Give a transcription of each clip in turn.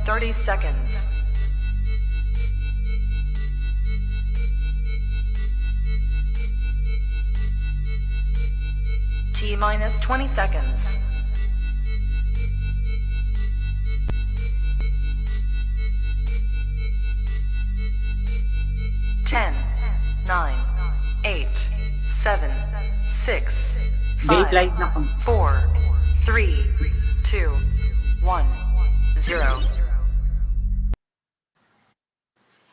30 seconds. T minus 20 seconds. Ten, 9, 8, 7, 6, 5, Date light na kami. 4, 3, 2, 1, 0.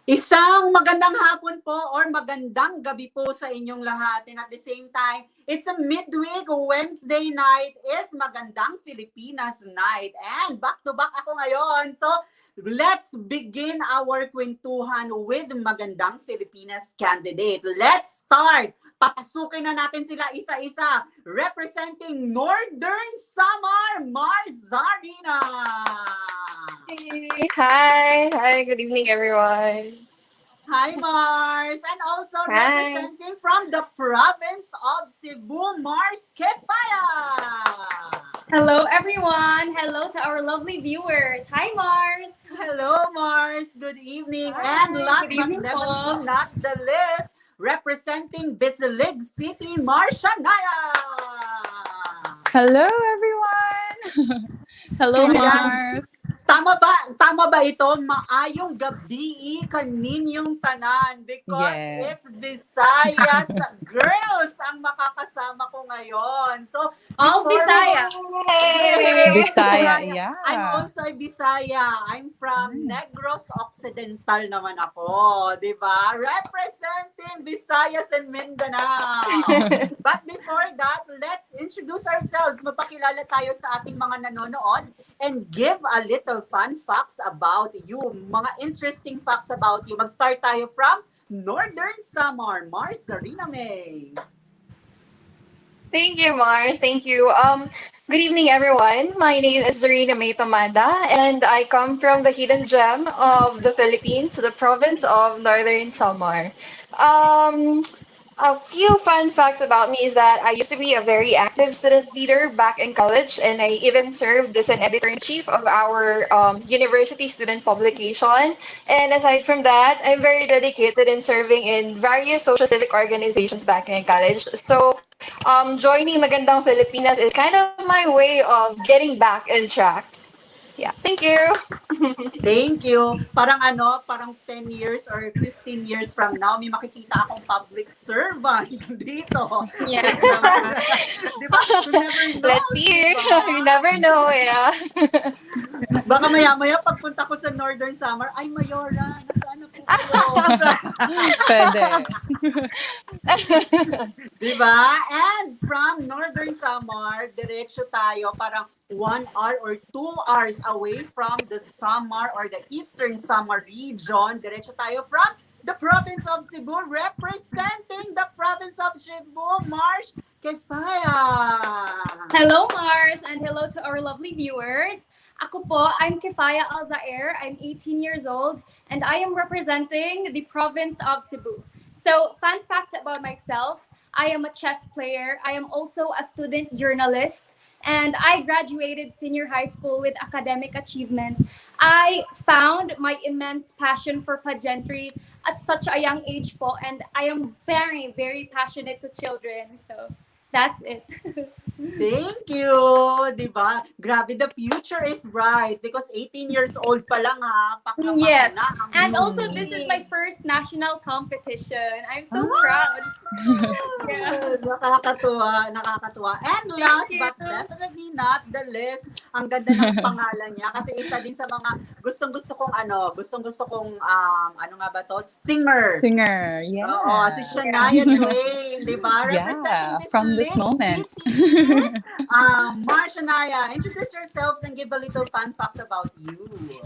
Isang magandang hapon po or magandang gabi po sa inyong lahat. And at the same time, it's a midweek Wednesday night is Magandang Filipinas night. And back-to-back ako ngayon. So, let's begin our kwentuhan with Magandang Filipinas candidate. Let's start! Papasukin na natin sila isa-isa. Representing Northern Samar, Marzarina! Hi, good evening, everyone. Hi, Mars! And also Hi. representing from the province of Cebu, Mars Kefaya! Hello, everyone. Hello to our lovely viewers. Hi, Mars. Hello, Mars! Good evening! Hi, And last good but evening definitely po. not the least, representing Bisilig City, Marshanaya! Hello, everyone! Hello, Ayan. Mars! Tama ba ito? Maayong gabi kaninyong tanan because Yes. it's Visayas girls ang makakasama ko ngayon. So, All before- Bisaya. Yay! Bisaya, yeah. I'm also a Bisaya. I'm from Negros Occidental naman ako, di ba? Representing Visayas and Mindanao. But before that, let's introduce ourselves. Magpakilala tayo sa ating mga nanonood and give a little fun facts about you. Mga interesting facts about you. Mag-start tayo from Northern Samar. Mars Zarina May. Thank you, Mars. Thank you. Good evening, everyone. My name is Zarina May Tamada, and I come from the hidden gem of the Philippines, the province of Northern Samar. A few fun facts about me is that I used to be a very active student leader back in college, and I even served as an editor-in-chief of our university student publication. And aside from that, I'm very dedicated in serving in various social civic organizations back in college. So, joining Magandang Filipinas is kind of my way of getting back in track. Yeah, thank you. Thank you. Parang 10 years or 15 years from now, may makikita akong public servant dito. Yes. Di ba? You never know. Let's see. Diba? You never know, yeah. Baka maya-maya pagpunta ko sa Northern Summer, ay Mayora, nasaan na po kayo? Pwede. Diba? And from Northern Samar, diretso tayo parang 1 hour or 2 hours away from the Samar or the Eastern Samar region. Diretso tayo from the province of Cebu, representing the province of Cebu, Marsh Kefaya. Hello, Mars, and hello to our lovely viewers. Ako po, I'm Kefaya Alzair. I'm 18 years old, and I am representing the province of Cebu. So, fun fact about myself, I am a chess player. I am also a student journalist. And I graduated senior high school with academic achievement. I found my immense passion for pageantry at such a young age po, and I am very, very passionate to children. So that's it. Thank you. Diba? Grabe, the future is bright because 18 years old pa lang ha. Pakama Yes. na ang And also, movie. this is my first national competition. I'm so Wow! proud. Yeah. Nakakatuwa. And last you. but definitely not the least, ang ganda ng pangalan niya kasi isa din sa mga gustong-gusto kong ano nga ba to? Singer. Singer, yeah. Oo, si Shania Twain, di ba? Yeah, Representing from this Lake moment. City. Shania, introduce yourselves and give a little fun facts about you.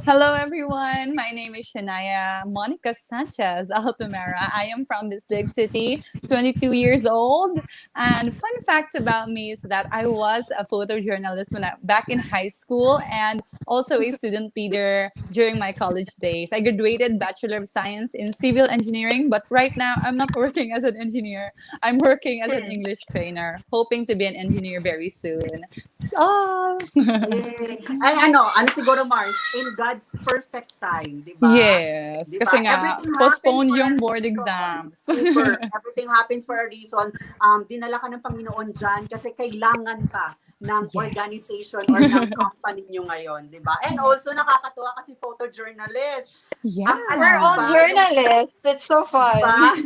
Hello, everyone. My name is Shania Monica Sanchez Altamera. I am from this big city, 22 years old. And fun fact about me is that I was a photojournalist back in high school and also a student leader during my college days. I graduated Bachelor of Science in Civil Engineering, but right now I'm not working as an engineer. I'm working as an English trainer, hoping to be an engineer very soon. That's all. Yay. Ay, ano siguro, Mars, in God's perfect time, di ba? Yes, Di kasi ba? nga, Everything happens postponed for a yung board reason. exams. Super. Everything happens for a reason. Dinala ka ng Panginoon dyan kasi kailangan ka ng Yes. organization or ng company nyo ngayon, di ba? And also, nakakatuwa kasi photojournalist. Yeah. We're all Diba? journalists. It's so fun. Diba?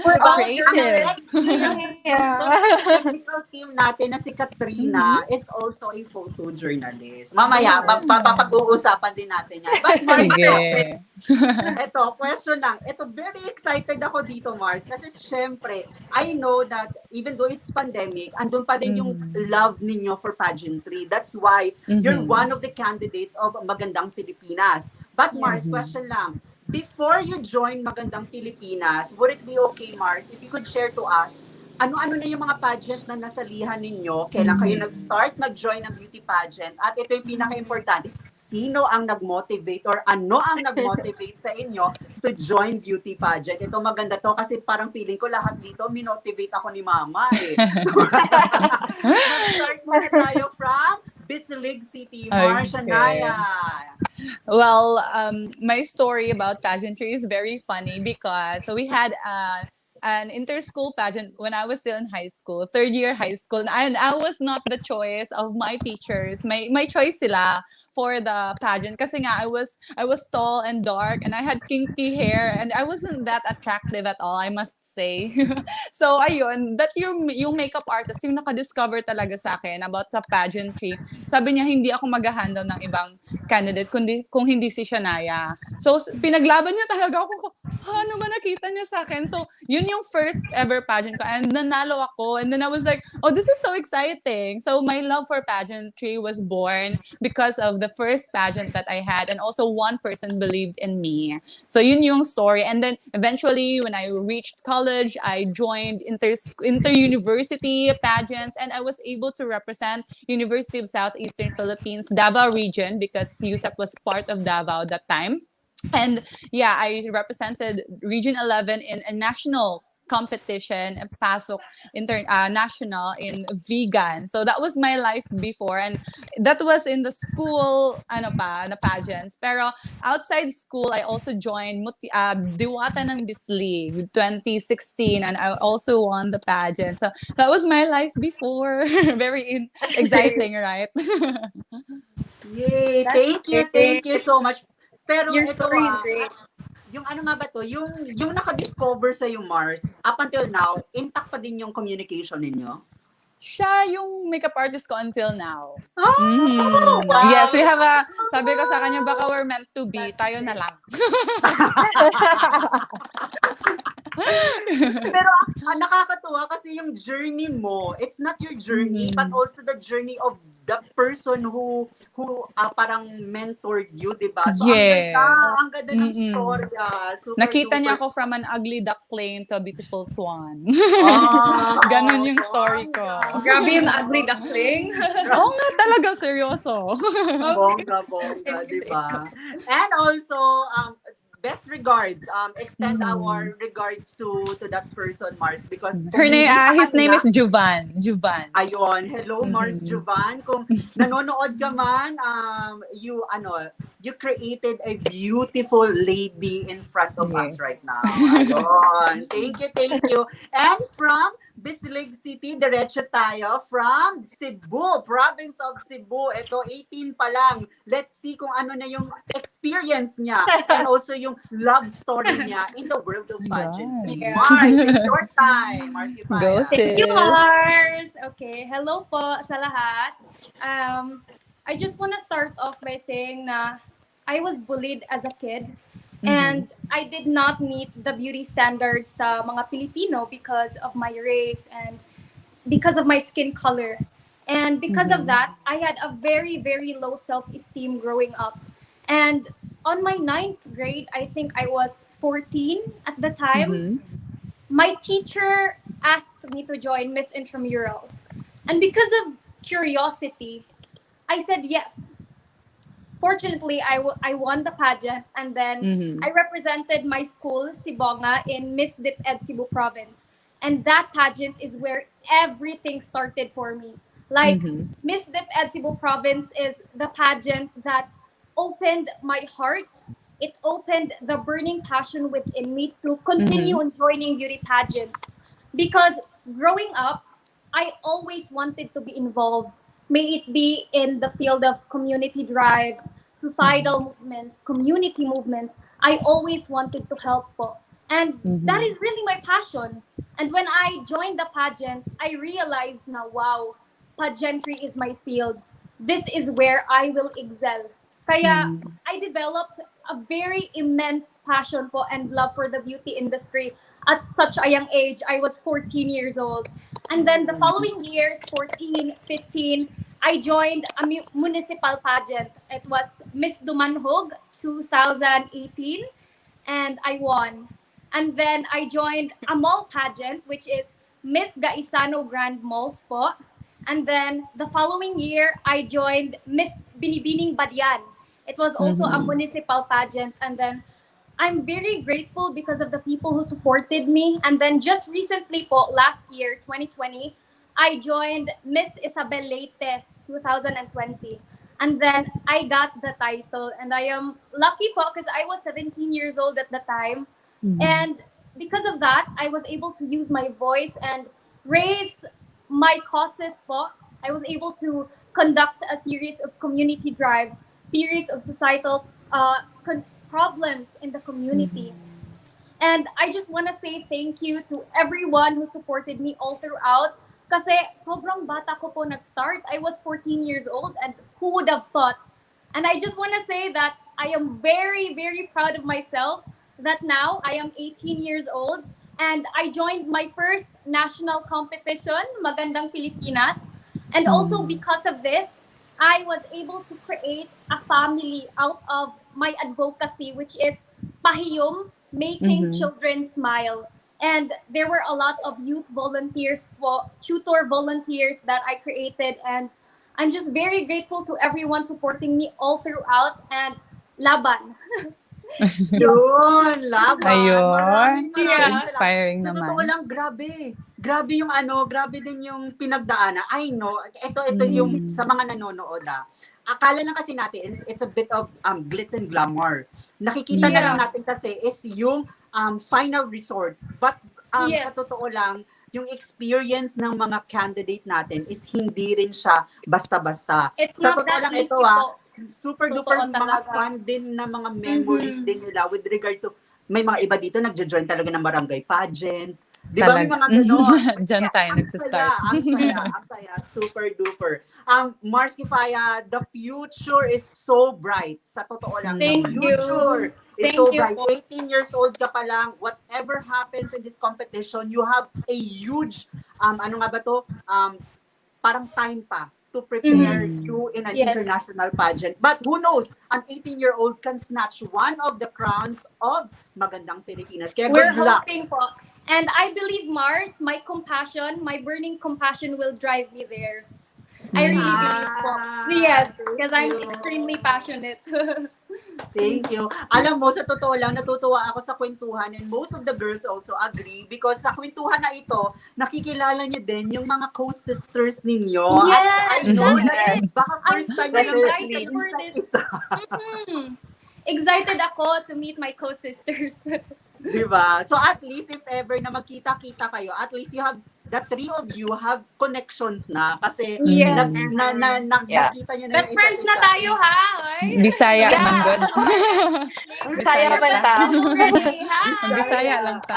We're all Creative. journalists. Yung Yeah. technical team natin na si Katrina is also a photojournalist. Mamaya, papag-uusapan din natin yan. But Mars, Sige. ito, question lang. Ito, very excited ako dito, Mars. Kasi syempre, I know that even though it's pandemic, andun pa din yung love ninyo for pageantry. That's why you're one of the candidates of Magandang Filipinas. But Mars, question lang. Before you join Magandang Filipinas, would it be okay, Mars, if you could share to us, ano-ano na yung mga pageant na nasalihan ninyo? Kailan kayo nag-start mag-join ng beauty pageant? At ito yung pinaka-importante, sino ang nag-motivate or ano ang nag-motivate sa inyo to join beauty pageant? Ito maganda to kasi parang feeling ko lahat dito minotivate ako ni Mama eh. So, mag-start muna tayo from Bislig City, Marsha Naya. Well, my story about pageantry is very funny because we had an inter-school pageant when I was still in high school, third year high school, and I was not the choice of my teachers. My choice sila for the pageant kasi nga I was tall and dark and I had kinky hair and I wasn't that attractive at all, I must say. So ayun, that yung makeup artist yung naka-discover talaga sa akin about sa pageantry. Sabi niya hindi ako mag-handle ng ibang candidate kung hindi si Shania. So pinaglaban niya talaga ako. Ano ba nakita niya sa akin? So yun yung first ever pageant ko and nanalo ako and then I was like, oh, this is so exciting. So my love for pageantry was born because of the first pageant that I had and also one person believed in me. So yun yung story. And then eventually when I reached college, I joined inter-university pageants and I was able to represent University of Southeastern Philippines, Davao region because USEP was part of Davao that time. And yeah, I represented Region 11 in a national competition, Pasok National in vegan. So that was my life before. And that was in the school, na pageants. Pero outside school, I also joined Diwata ng Bislig 2016. And I also won the pageant. So that was my life before. Very exciting, right? Yay! Thank you so much. Pero Your ito story is great. yung ano nga ba to, yung naka-discover sa yung Mars, up until now, intact pa din yung communication ninyo? Siya yung makeup artist ko until now. Wow. Yes, we have sabi ko sa kanya, baka we're meant to be, tayo na lang. Pero nakakatuwa kasi yung journey mo, it's not your journey, but also the journey of the person who parang mentored you, di ba? So Yes. ang ganda ng story. Super, Nakita niya super. ako from an ugly duckling to a beautiful swan. Oh, Ganon yung story ko. Grabe yung ugly duckling. Oo nga talaga, seryoso. Bongga, di ba? And also, best regards. Extend our regards to that person, Mars, because His name is Juvan. Ayun, hello Mars Juvan. Kung nanonood ka man, you created a beautiful lady in front of us right now. Ayun. Thank you. And from Bislig City, diretso tayo from Cebu, province of Cebu. Ito, 18 pa lang. Let's see kung ano na yung experience niya and also yung love story niya in the world of pageantry. Yeah. Mars, it's your time. Mars, Go, sis. Thank you, Mars. Okay, hello po sa lahat. I just want to start off by saying na I was bullied as a kid. And I did not meet the beauty standards sa mga Pilipino because of my race and because of my skin color. And because of that, I had a very, very low self-esteem growing up. And on my 9th grade, I think I was 14 at the time, my teacher asked me to join Miss Intramurals. And because of curiosity, I said yes. Fortunately, I won the pageant and then I represented my school, Sibonga, in Miss DipEd Cebu Province. And that pageant is where everything started for me. Like, Mhm. Miss Dip Ed Cebu Province is the pageant that opened my heart. It opened the burning passion within me to continue Mhm. on joining beauty pageants. Because growing up, I always wanted to be involved. May it be in the field of community drives, societal movements, community movements. I always wanted to help po. And that Mhm. is really my passion. And when I joined the pageant, I realized now, wow, pageantry is my field. This is where I will excel. Kaya Mhm. I developed a very immense passion po and love for the beauty industry at such a young age. I was 14 years old. And then the following years, 14, 15, I joined a municipal pageant. It was Miss Dumanhog 2018, and I won. And then I joined a mall pageant, which is Miss Gaisano Grand Malls po. And then the following year, I joined Miss Binibining Badyan. It was also a Mhm. municipal pageant. And then I'm very grateful because of the people who supported me. And then just recently po, last year, 2020, I joined Miss Isabel Leyte 2020. And then I got the title. And I am lucky po because I was 17 years old at the time. Mhm. And because of that, I was able to use my voice and raise my causes po. I was able to conduct a series of community drives, series of societal problems in the community. And I just want to say thank you to everyone who supported me all throughout. Kasi sobrang bata ko po nag-start. I was 14 years old, and who would have thought? And I just want to say that I am very, very proud of myself that now I am 18 years old and I joined my first national competition, Magandang Filipinas. And also Mhm. because of this, I was able to create a family out of my advocacy, which is Pahiyom, making Mhm. children smile. And there were a lot of youth volunteers, for tutor volunteers that I created. And I'm just very grateful to everyone supporting me all throughout. And laban. Yun, laban. Ayun. Maraming Yeah. salamat. Inspiring Sa totoo naman. lang, grabe. Grabe yung grabe din yung pinagdaanan. I know, ito yung Mm. sa mga nanonood Akala lang kasi natin, it's a bit of glitz and glamour. Nakikita na lang Yeah. natin kasi is yung final resort. But sa Yes. totoo lang, yung experience ng mga candidate natin is hindi rin siya basta-basta. It's Sa not totoo that lang ito easy po. super duper Totoo mga talaga. fun din na mga memories Mm-hmm. din nila with regards to may mga iba dito nagjo-join talaga ng barangay pageant. 'Di ba may Talaga. mga ganon? Diyan tayo Ang saya, nagsa-start. ang saya, super duper. Mars Kifaya, the future is so bright. Sa totoo lang, the Thank Mm. you. future is Thank so you bright. po. 18 years old ka pa lang, whatever happens in this competition, you have a huge ano nga ba to? Parang time pa to prepare Mm-hmm. Mm. you in an Yes. international pageant. But who knows, an 18-year-old can snatch one of the crowns of Magandang Filipinas. Kaya We're good luck. hoping po. And I believe, Mars, my compassion, my burning compassion will drive me there. I really Mm. believe po. Yes, because Thank I'm you. extremely passionate. Thank you. Alam mo, sa totoo lang, natutuwa ako sa kwentuhan and most of the girls also agree because sa kwentuhan na ito, nakikilala niyo din yung mga co-sisters ninyo. At I Yes, know that's that it. baka I'm first time super na lang Definitely. excited nakikita yung for isa't this. isa. Excited ako to meet my co-sisters. Diba? So at least if ever na magkita-kita kayo, at least you have the three of you have connections na kasi Yes. Yeah. nakita niyo na Best yung isa't friends na isa. tayo, ha? Ay. Bisaya Yeah. man good. Bisaya Bisaya man ta. ta. Already, ha? Bisaya lang ta.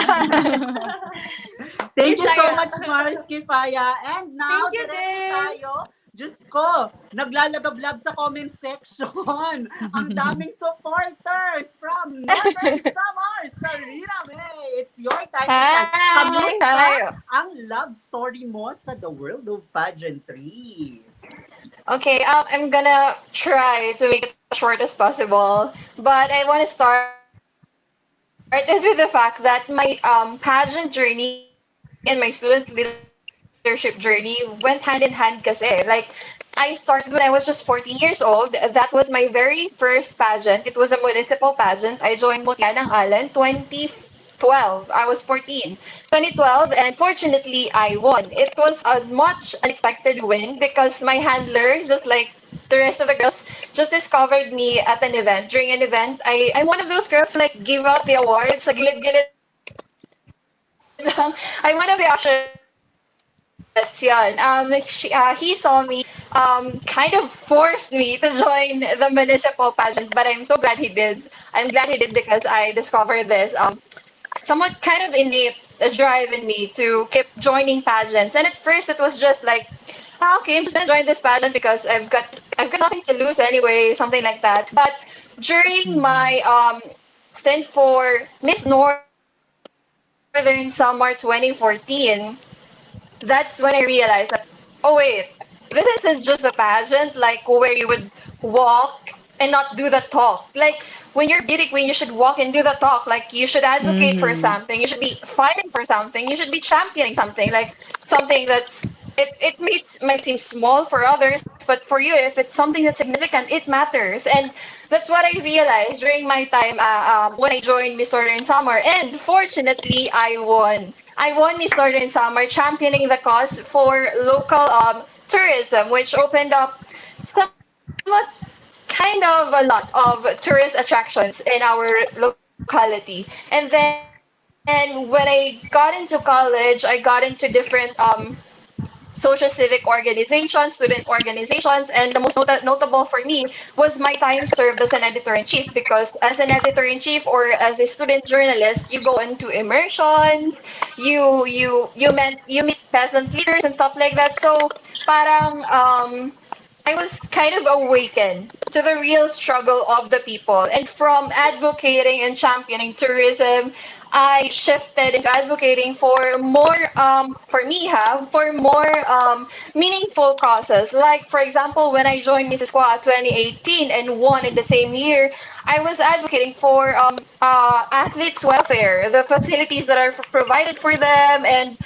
Thank you so Bisaya. much, Mars Kifaya. And now, Thank you diretso din. tayo. Diyos ko, naglalagablab sa comment section. Ang daming supporters from Northern Samar, Sarina May. It's your time to shine. Hi. Kamusta Hi. ang love story mo sa the world of pageantry? Okay, I'm gonna try to make it as short as possible, but I want to start it with the fact that my pageant journey and my student leadership journey went hand in hand kasi. Like, I started when I was just 14 years old. That was my very first pageant. It was a municipal pageant. I joined Mutianang Alan 2014. 2012. I was 14. 2012, and fortunately, I won. It was a much unexpected win because my handler, just like the rest of the girls, just discovered me at an event. During an event, I'm one of those girls who like give out the awards sa gilid-gilid lang. I'm one of the ushers. Yan. He saw me, kind of forced me to join the municipal pageant, but I'm so glad he did. I'm glad he did because I discovered this somewhat kind of innate drive in me to keep joining pageants. And at first, it was just like, okay, I'm just gonna join this pageant because I've got nothing to lose anyway, something like that. But during my stint for Miss Northern Summer 2014, that's when I realized that, oh wait, this isn't just a pageant like where you would walk and not do the talk. Like when you're beauty queen, you should walk and do the talk. Like you should advocate for Mm-hmm. something. You should be fighting for something. You should be championing something. Like something that's might seem small for others, but for you, if it's something that's significant, it matters. And that's what I realized during my time when I joined Miss Northern Summer. And fortunately, I won. I won Miss Northern Summer, championing the cause for local tourism, which opened up somewhat kind of a lot of tourist attractions in our locality. And then when I got into college, I got into different social civic organizations, student organizations, and the most notable for me was my time served as an editor-in-chief because as an editor-in-chief or as a student journalist, you go into immersions, you meet peasant leaders and stuff like that. So parang I was kind of awakened to the real struggle of the people. And from advocating and championing tourism, I shifted into advocating for more, for me, for more meaningful causes. Like, for example, when I joined Mrs. Kwa 2018 and won in the same year, I was advocating for athletes' welfare, the facilities that are provided for them, and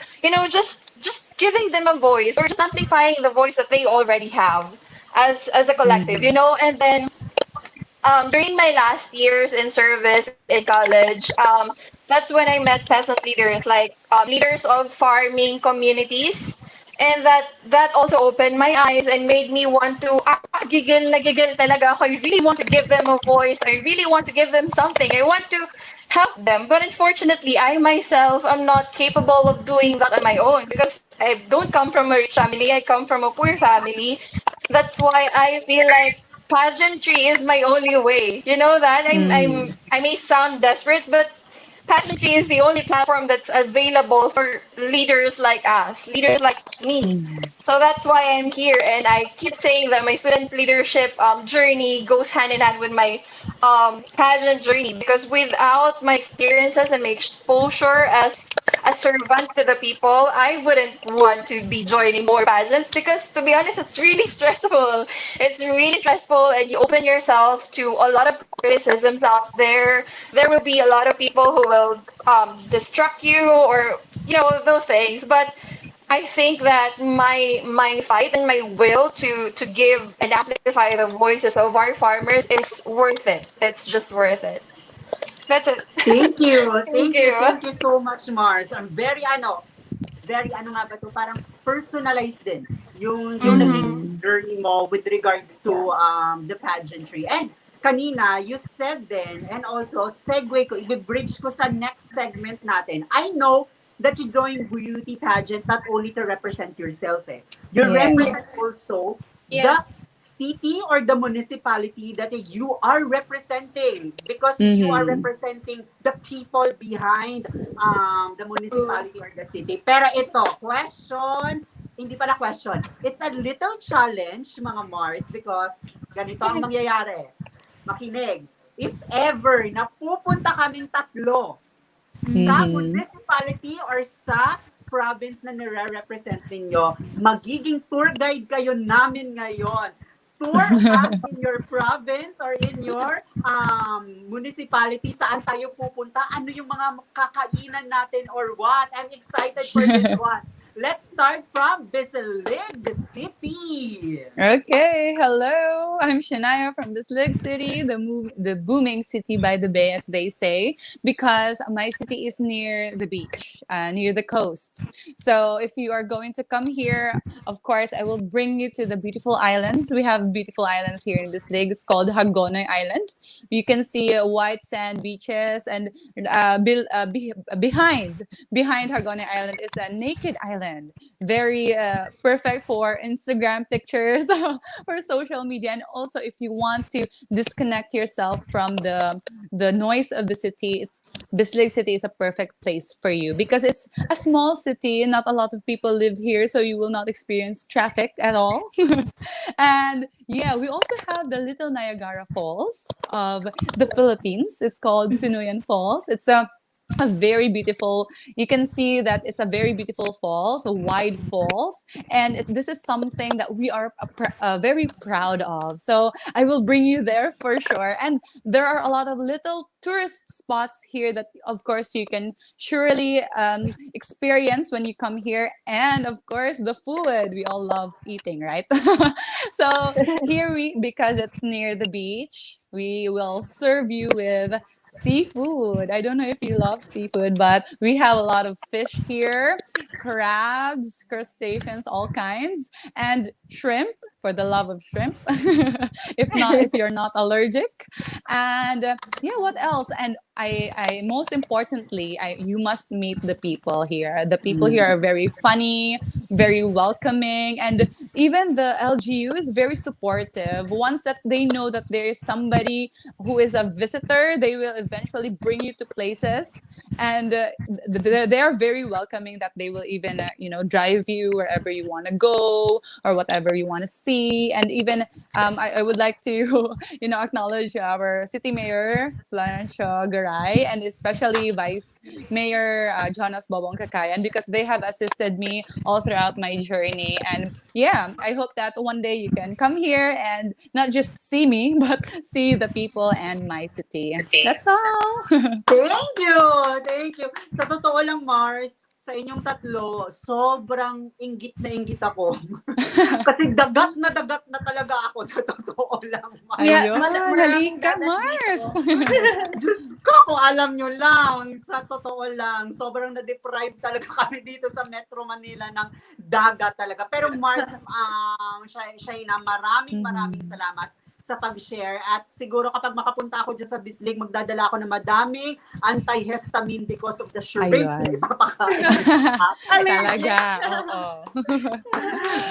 just giving them a voice or just amplifying the voice that they already have as a collective, Mm-hmm. and then during my last years in service in college, that's when I met peasant leaders, like leaders of farming communities. And that also opened my eyes and made me want to gigil na gigil talaga ako. I really want to give them a voice. I really want to give them something. I want to help them. But unfortunately, I myself am not capable of doing that on my own because I don't come from a rich family. I come from a poor family. That's why I feel like pageantry is my only way. You know that I may sound desperate, but pageantry is the only platform that's available for leaders like us, leaders like me. Mm-hmm. So that's why I'm here, and I keep saying that my student leadership journey goes hand in hand with my pageant journey because without my experiences and my exposure as a servant to the people, I wouldn't want to be joining more pageants because, to be honest, it's really stressful. It's really stressful, and you open yourself to a lot of criticisms out there. There will be a lot of people who will distract you or those things, but I think that my fight and my will to give and amplify the voices of our farmers is worth it. It's just worth it. That's it. Thank you. Thank Thank you. you. Thank you so much, Mars. I'm very nga ba to, parang personalized din yung naging Mm-hmm. Mm-hmm. journey mo with regards to Yeah. the pageantry. And kanina, you said then, and also segue ko, i-bridge ko sa next segment natin. I know that you join beauty pageant not only to represent yourself You represent Yes. Yes. also the Yes. city or the municipality that you are representing because you are Mm-hmm. representing the people behind the True. municipality or the city. Pero ito, question, hindi pala question. It's a little challenge, mga Mars, because ganito ang mangyayari. Makinig. If ever na pupunta kaming tatlo sa Mm-hmm. municipality or sa province na nire-represent ninyo, magiging tour guide kayo namin ngayon. tour us in your province or in your municipality. Saan tayo pupunta? Ano yung mga kakainan natin or what? I'm excited for this one. Let's start from Bislig City. Okay, hello. I'm Shania from Bislig City, the booming city by the bay, as they say, because my city is near the beach, near the coast. So if you are going to come here, of course, I will bring you to the beautiful islands. We have beautiful islands here in Bislig. It's called Hagonoy Island. You can see white sand beaches, and behind Hagonoy Island is a naked island, very perfect for Instagram pictures, for social media, and also if you want to disconnect yourself from the noise of the city, it's Bislig City is a perfect place for you because it's a small city. Not a lot of people live here, so you will not experience traffic at all. And yeah, we also have the Little Niagara Falls of the Philippines. It's called Tunuyan Falls. It's a very beautiful, you can see that it's a very beautiful falls, a wide falls, and this is something that we are very proud of, so I will bring you there for sure. And there are a lot of little tourist spots here that of course you can surely experience when you come here, and of course the food, we all love eating, right? So here because it's near the beach, we will serve you with seafood. I don't know if you love seafood, but we have a lot of fish here, crabs, crustaceans, all kinds, and shrimp for the love of shrimp. If you're not allergic. And yeah, what else? And I most importantly, you must meet the people here. The people here are very funny, very welcoming, and even the LGU is very supportive. Once that they know that there is somebody who is a visitor, they will eventually bring you to places, and they are very welcoming, that they will even drive you wherever you want to go or whatever you want to see. And even I would like to acknowledge our city mayor Florencio Garay, and especially Vice Mayor Jonas Bobong Kakayan, because they have assisted me all throughout my journey. And yeah, I hope that one day you can come here and not just see me, but see the people and my city. That's all. Thank you! Thank you. Sa totoo lang, Mars, sa inyong tatlo, sobrang inggit na inggit ako. Kasi dagat na talaga ako, sa totoo lang, Mars. Ayun, maraming halika, dagat Mars. Diyos ko, kung alam nyo lang, sa totoo lang, sobrang na-deprive talaga kami dito sa Metro Manila ng dagat talaga. Pero Mars, Shaina, maraming salamat sa pag-share. At siguro kapag makapunta ako dyan sa Bislig, magdadala ako ng madaming antihistamine because of the shrimp na ipapakain. Talaga, oo.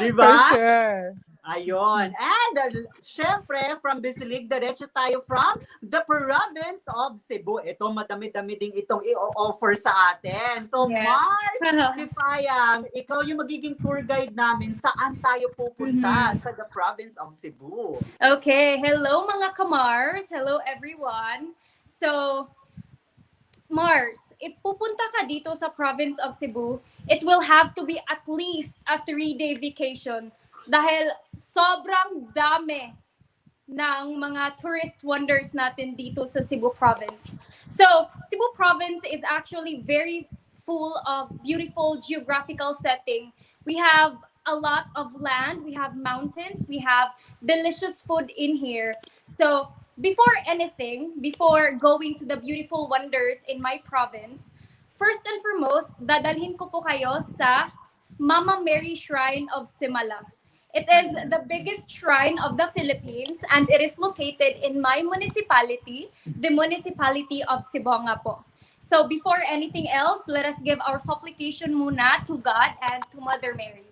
Diba? For sure. Ayun. And syempre, from Bislig, diretso tayo from the province of Cebu. Ito, madami-dami ding itong i-offer sa atin. So, Yes. Mars, Kifaya, ikaw yung magiging tour guide namin. Saan tayo pupunta sa the province of Cebu? Okay, hello mga kamars. Hello everyone. So, Mars, if pupunta ka dito sa province of Cebu, it will have to be at least a 3-day vacation dahil sobrang dami ng mga tourist wonders natin dito sa Cebu province. So, Cebu province is actually very full of beautiful geographical setting. We have a lot of land, we have mountains, we have delicious food in here. So, before anything, before going to the beautiful wonders in my province, first and foremost, dadalhin ko po kayo sa Mama Mary Shrine of Simala. It is the biggest shrine of the Philippines, and it is located in my municipality, the municipality of Sibonga po. So before anything else, let us give our supplication muna to God and to Mother Mary.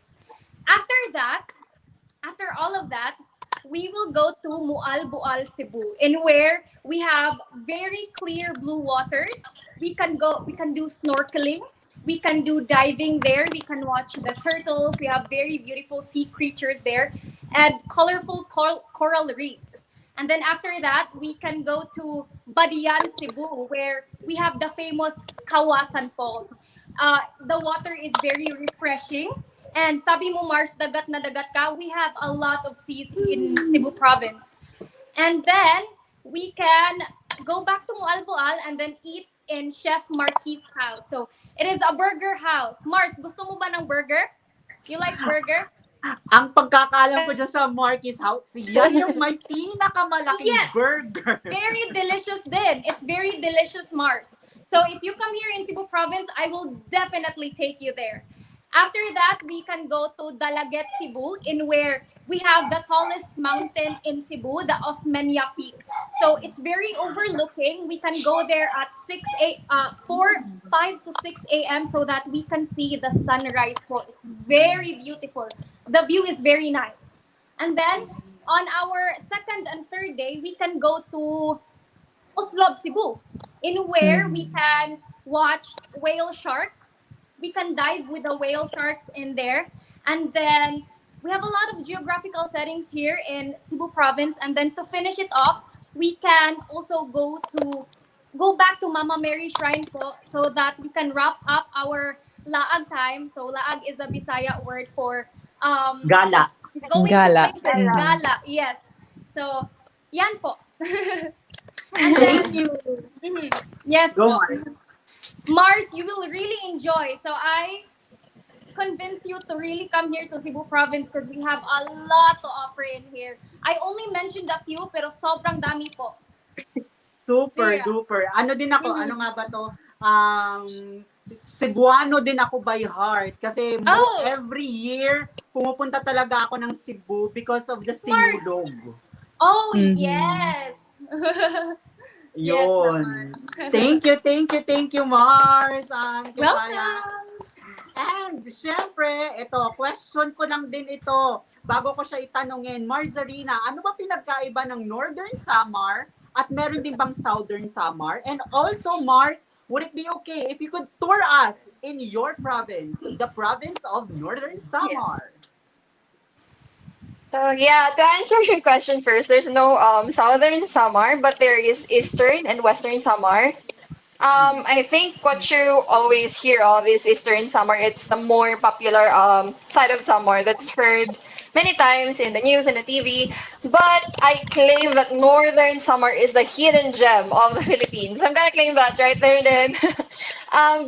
After all of that, we will go to Mual Bual, Cebu, in where we have very clear blue waters. We can do snorkeling. We can do diving there. We can watch the turtles. We have very beautiful sea creatures there and colorful coral reefs. And then after that, we can go to Badian, Cebu, where we have the famous Kawasan Falls. The water is very refreshing. And sabi mo, Mars, dagat na dagat ka. We have a lot of seas in Cebu province. And then, we can go back to Mualboal and then eat in Chef Marquis' house. So, it is a burger house. Mars, gusto mo ba ng burger? You like burger? Ang pagkakalam ko dyan sa Marquis House, yan yung may pinakamalaking Yes. burger. Very delicious din. It's very delicious, Mars. So if you come here in Cebu province, I will definitely take you there. After that, we can go to Dalaget, Cebu, in where we have the tallest mountain in Cebu, the Osmeña Peak. So it's very overlooking. We can go there at 5 to 6 a.m. so that we can see the sunrise po. It's very beautiful. The view is very nice. And then on our second and third day, we can go to Oslob, Cebu, in where we can watch whale sharks. We can dive with the whale sharks in there. And then we have a lot of geographical settings here in Cebu province. And then to finish it off, we can also go back to Mama Mary Shrine po so that we can wrap up our laag time. So laag is a Bisaya word for Gala. going Gala. to places. Gala, yes. So, yan po. And then, Thank you. yes Go, po. Mars. Mars, you will really enjoy. So I convince you to really come here to Cebu province because we have a lot to offer in here. I only mentioned a few pero sobrang dami po. Super Yeah. duper. Ano din ako, ano nga ba to? Cebuano din ako by heart. Kasi Oh. every year, pumupunta talaga ako ng Cebu because of the Mars. sinulog. Oh, Mhm. yes. Yes, Yun. naman. Thank you, Mars. Kaya. Welcome. And, syempre, ito, question ko lang din ito. Bago ko siya itanungin, Marzarina, ano ba pinagkaiba ng Northern Samar at meron din bang Southern Samar? And also, Mars, would it be okay if you could tour us in your province, the province of Northern Samar? So yeah, to answer your question first, there's no southern Samar, but there is eastern and western Samar. I think what you always hear of is eastern Samar. It's the more popular side of Samar that's heard many times in the news and the TV. But I claim that northern Samar is the hidden gem of the Philippines. I'm gonna claim that right there then,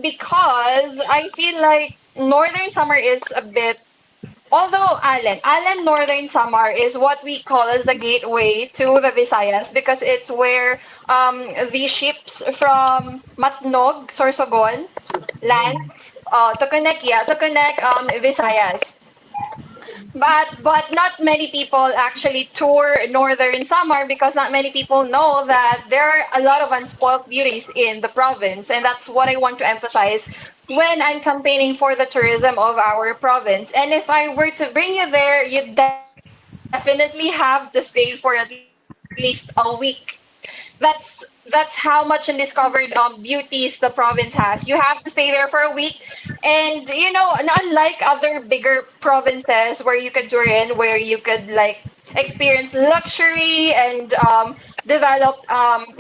because I feel like northern Samar is a bit. Although Allen Northern Samar is what we call as the gateway to the Visayas because it's where the ships from Matnog, Sorsogon lands to connect Visayas. But not many people actually tour Northern Samar because not many people know that there are a lot of unspoiled beauties in the province, and that's what I want to emphasize when I'm campaigning for the tourism of our province. And if I were to bring you there, you definitely have to stay for at least a week. That's how much undiscovered beauties the province has. You have to stay there for a week, and unlike other bigger provinces where you could tour in, where you could like experience luxury and develop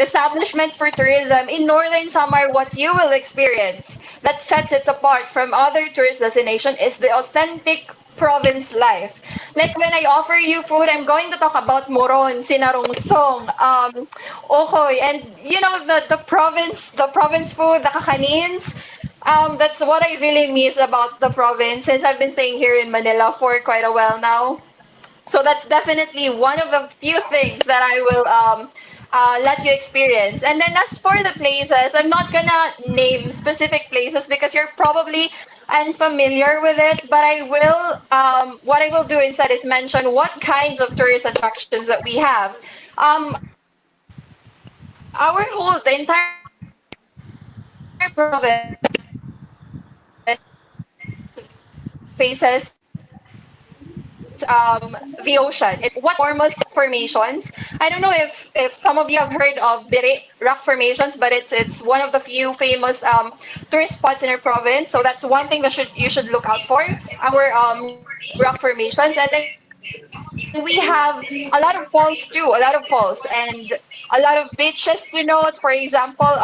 establishments for tourism in northern Samar, what you will experience that sets it apart from other tourist destinations is the authentic province life. Like when I offer you food, I'm going to talk about moron, sinarungsong, okoy, and the province food, the kakanins. That's what I really miss about the province since I've been staying here in Manila for quite a while now. So that's definitely one of the few things that I will let you experience. And then as for the places, I'm not gonna name specific places because you're probably unfamiliar with it. But I will, what I will do instead is mention what kinds of tourist attractions that we have. The entire province faces the ocean. It's one of the foremost formations. I don't know if some of you have heard of Bire rock formations, but it's one of the few famous tourist spots in our province. So that's one thing that you should look out for, our rock formations. And then we have a lot of falls too, a lot of falls and a lot of beaches to note. For example,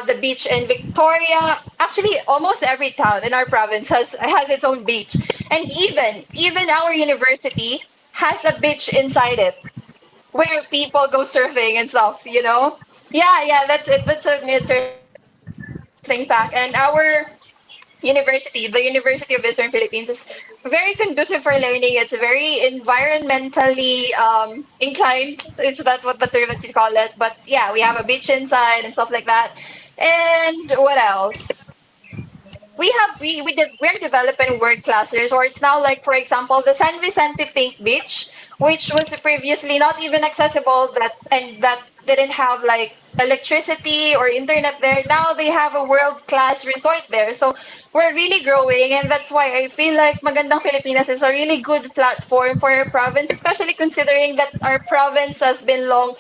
the beach in Victoria. Actually, almost every town in our province has its own beach, and even our university has a beach inside it where people go surfing and stuff. Yeah, yeah, that's it. That's an interesting fact. And our university, the University of Eastern Philippines, is very conducive for learning. It's very environmentally inclined. Is that what the term that you call it? But yeah, we have a beach inside and stuff like that. And what else? We're developing world class resorts now, like for example the San Vicente Pink Beach, which was previously not even accessible, that didn't have like electricity or internet there. Now they have a world class resort there. So we're really growing, and that's why I feel like Magandang Filipinas is a really good platform for our province, especially considering that our province has been long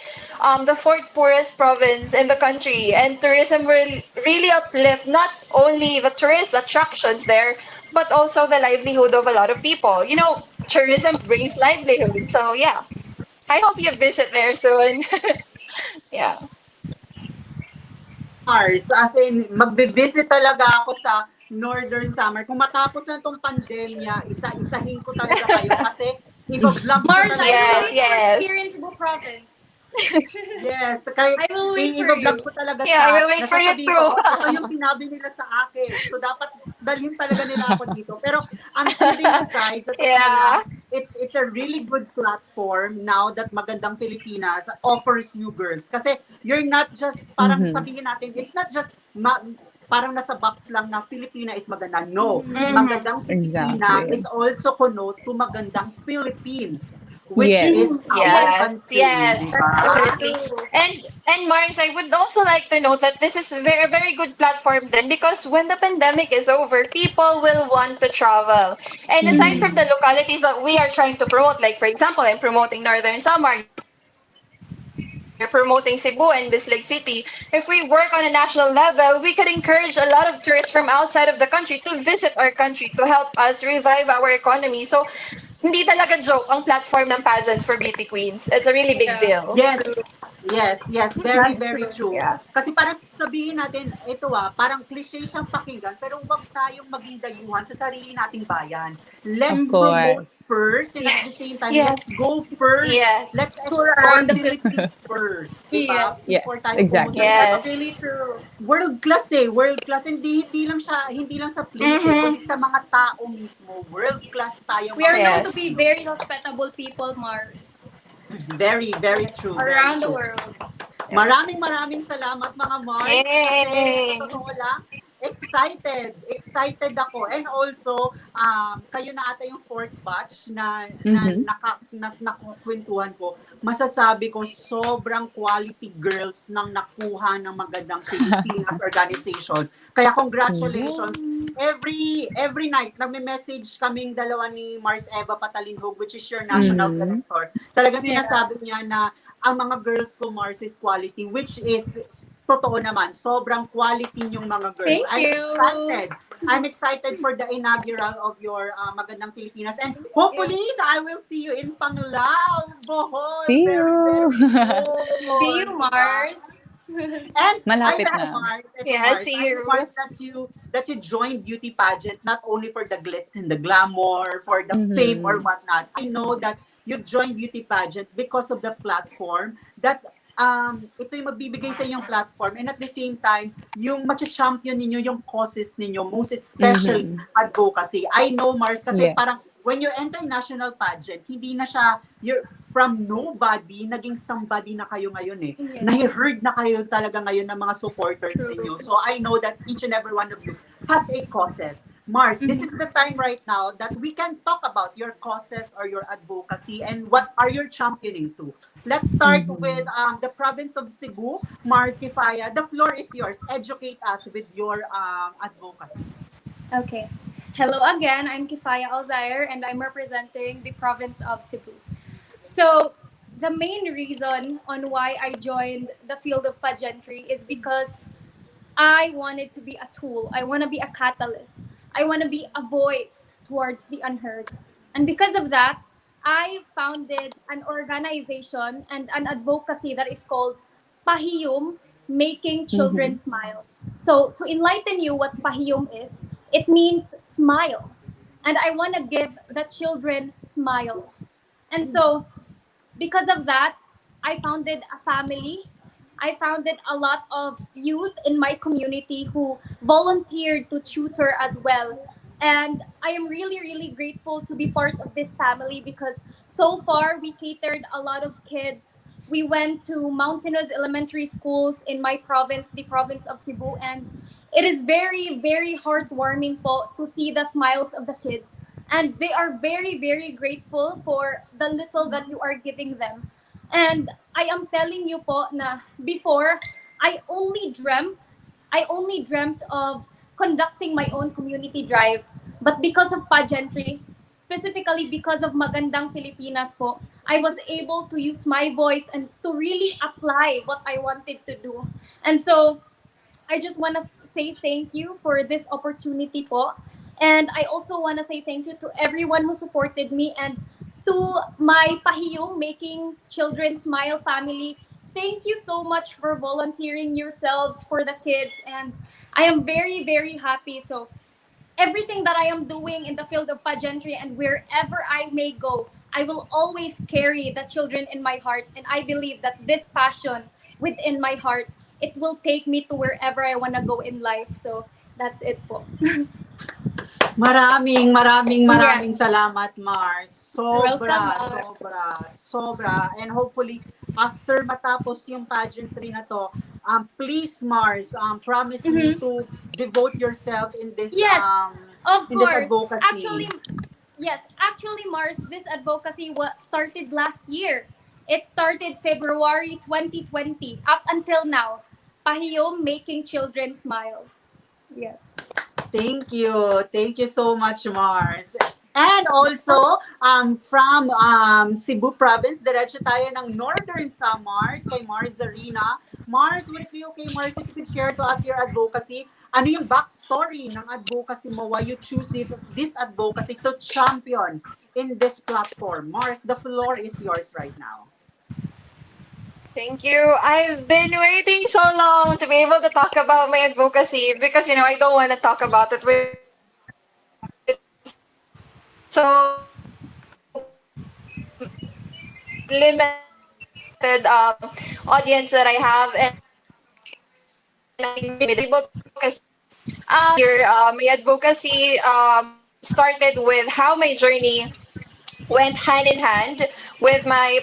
the fourth poorest province in the country. And tourism will really uplift not only the tourist attractions there, but also the livelihood of a lot of people. Tourism brings livelihood. So yeah, I hope you visit there soon. Yeah. Mars, as in, magbe-visit talaga ako sa Northern Summer. Kung matapos na tong pandemya, isa-isahin ko talaga kayo kasi i-vlog ko Mars, talaga. I will Yes, wait for yes. here in Cebu province. Yes, kaya I will wait for i-vlog you. ko talaga Yeah, siya. I will wait for you Nasasabihin too. ko, ito yung sinabi nila sa akin. So, dapat dalhin talaga nila ako dito. Pero, ang kidding aside, sa totoo Yeah. lang, it's a really good platform now that Magandang Filipinas offers you girls. Kasi, you're not just, parang sabihin natin, it's not just parang nasa box lang na Filipina is maganda. No. Magandang Filipina Exactly. is also connote to Magandang Philippines, which is Yes. our Yes, country. yes, Diba? absolutely. And Mars, I would also like to note that this is a very good platform then, because when the pandemic is over, people will want to travel. And aside from the localities that we are trying to promote, like for example, I'm promoting Northern Samar, you're promoting Cebu and Bislig City. If we work on a national level, we could encourage a lot of tourists from outside of the country to visit our country to help us revive our economy. So hindi talaga joke ang platform ng pageants for beauty queens. It's a really big deal. Yeah, Yes. true. Yes, very, That's very true. true. Yeah. Kasi parang sabihin natin, ito parang cliche siyang pakinggan, pero huwag tayong maging dayuhan sa sarili nating bayan. Let's Of promote course. first, and at the Yes. same time, Yes. let's go first. Yes. Let's Tour explore around the Philippines first, di ba? Yes, Before Yes, tayo pumunta exactly. sa that's ibang Yes. really true. world class world class. Hindi lang sa place Mm-hmm. kundi sa mga tao mismo. World class tayong We are mga known to Yes. be Pilipino. very hospitable people, Mars, Very, very true, very around the true. world. Maraming salamat mga Mars kasi sa Yay! totoo lang, excited ako. And also, kayo na ata yung fourth batch na nakakwentuhan ko. Masasabi ko, sobrang quality girls nang nakuha ng Magandang Filipinas organization. Kaya congratulations. Every night, nagme-message kaming dalawa ni Mars Eva Patalinhog, which is your national director. Talagang sinasabi niya na ang mga girls ko, Mars, is quality, which is totoo naman. Sobrang quality yung mga girls. Thank you. I'm excited for the inaugural of your Magandang Filipinas. And hopefully, I will see you in Panglao, Bohol. See Very, you. very soon. See you, Mars. And Malapit I know, na. Mars, Yeah, Mars, see I know, you. Mars, that you joined beauty pageant not only for the glitz and the glamour, for the fame or whatnot. I know that you joined beauty pageant because of the platform that ito yung magbibigay sa inyong platform, and at the same time, yung matcha-champion ninyo yung causes ninyo, most especially advocacy. I know, Mars, kasi Yes. parang when you enter national pageant, hindi na siya, you're from nobody, naging somebody na kayo ngayon eh. Yes. Nahi-heard na kayo talaga ngayon ng mga supporters ninyo. So I know that each and every one of you has a causes. Mars, this is the time right now that we can talk about your causes or your advocacy and what are you championing to. Let's start with the province of Cebu. Mars Kifaya, the floor is yours. Educate us with your advocacy. Okay. Hello again. I'm Kifaya Alzair, and I'm representing the province of Cebu. So, the main reason on why I joined the field of pageantry is because I wanted to be a tool. I want to be a catalyst. I want to be a voice towards the unheard. And because of that, I founded an organization and an advocacy that is called Pahiyum making Mm-hmm. children smile. So, to enlighten you what pahiyom is, it means smile. And I want to give the children smiles. And so, because of that, I founded a family. I founded a lot of youth in my community who volunteered to tutor as well. And I am really, really grateful to be part of this family because so far we catered a lot of kids. We went to mountainous elementary schools in my province, the province of Cebu, and it is very, very heartwarming po to see the smiles of the kids. And they are very, very grateful for the little that you are giving them. And I am telling you po na before, I only dreamt, I only dreamt of conducting my own community drive. But because of pageantry, specifically because of Magandang Filipinas po, I was able to use my voice and to really apply what I wanted to do. And so I just want to say thank you for this opportunity po. And I also want to say thank you to everyone who supported me and to my Pahiyong Making Children Smile family. Thank you so much for volunteering yourselves for the kids. And I am very, very happy. So everything that I am doing in the field of pageantry and wherever I may go, I will always carry the children in my heart. And I believe that this passion within my heart, it will take me to wherever I want to go in life. So that's it po. Maraming Yes. salamat, Mars. You're welcome, Sobra, Mar. sobra, sobra. And hopefully, after matapos yung pageantry na to, please, Mars, promise me Mhm. to devote yourself Yes, of in this course. advocacy. Actually, Mars, this advocacy was started last year. It started February 2020 up until now. Pahiyom Making Children Smile. Yes. Thank you. Thank you so much, Mars. And also, from Cebu Province, diretso tayo ng Northern Samars kay Mars Arena. Mars, would it be okay, Mars, if you could share to us your advocacy? Ano yung backstory ng advocacy mo? Why you choose this advocacy to champion in this platform? Mars, the floor is yours right now. Thank you. I've been waiting so long to be able to talk about my advocacy because, I don't want to talk about it with so limited audience that I have, and I'm able to here. My advocacy started with how my journey went hand in hand with my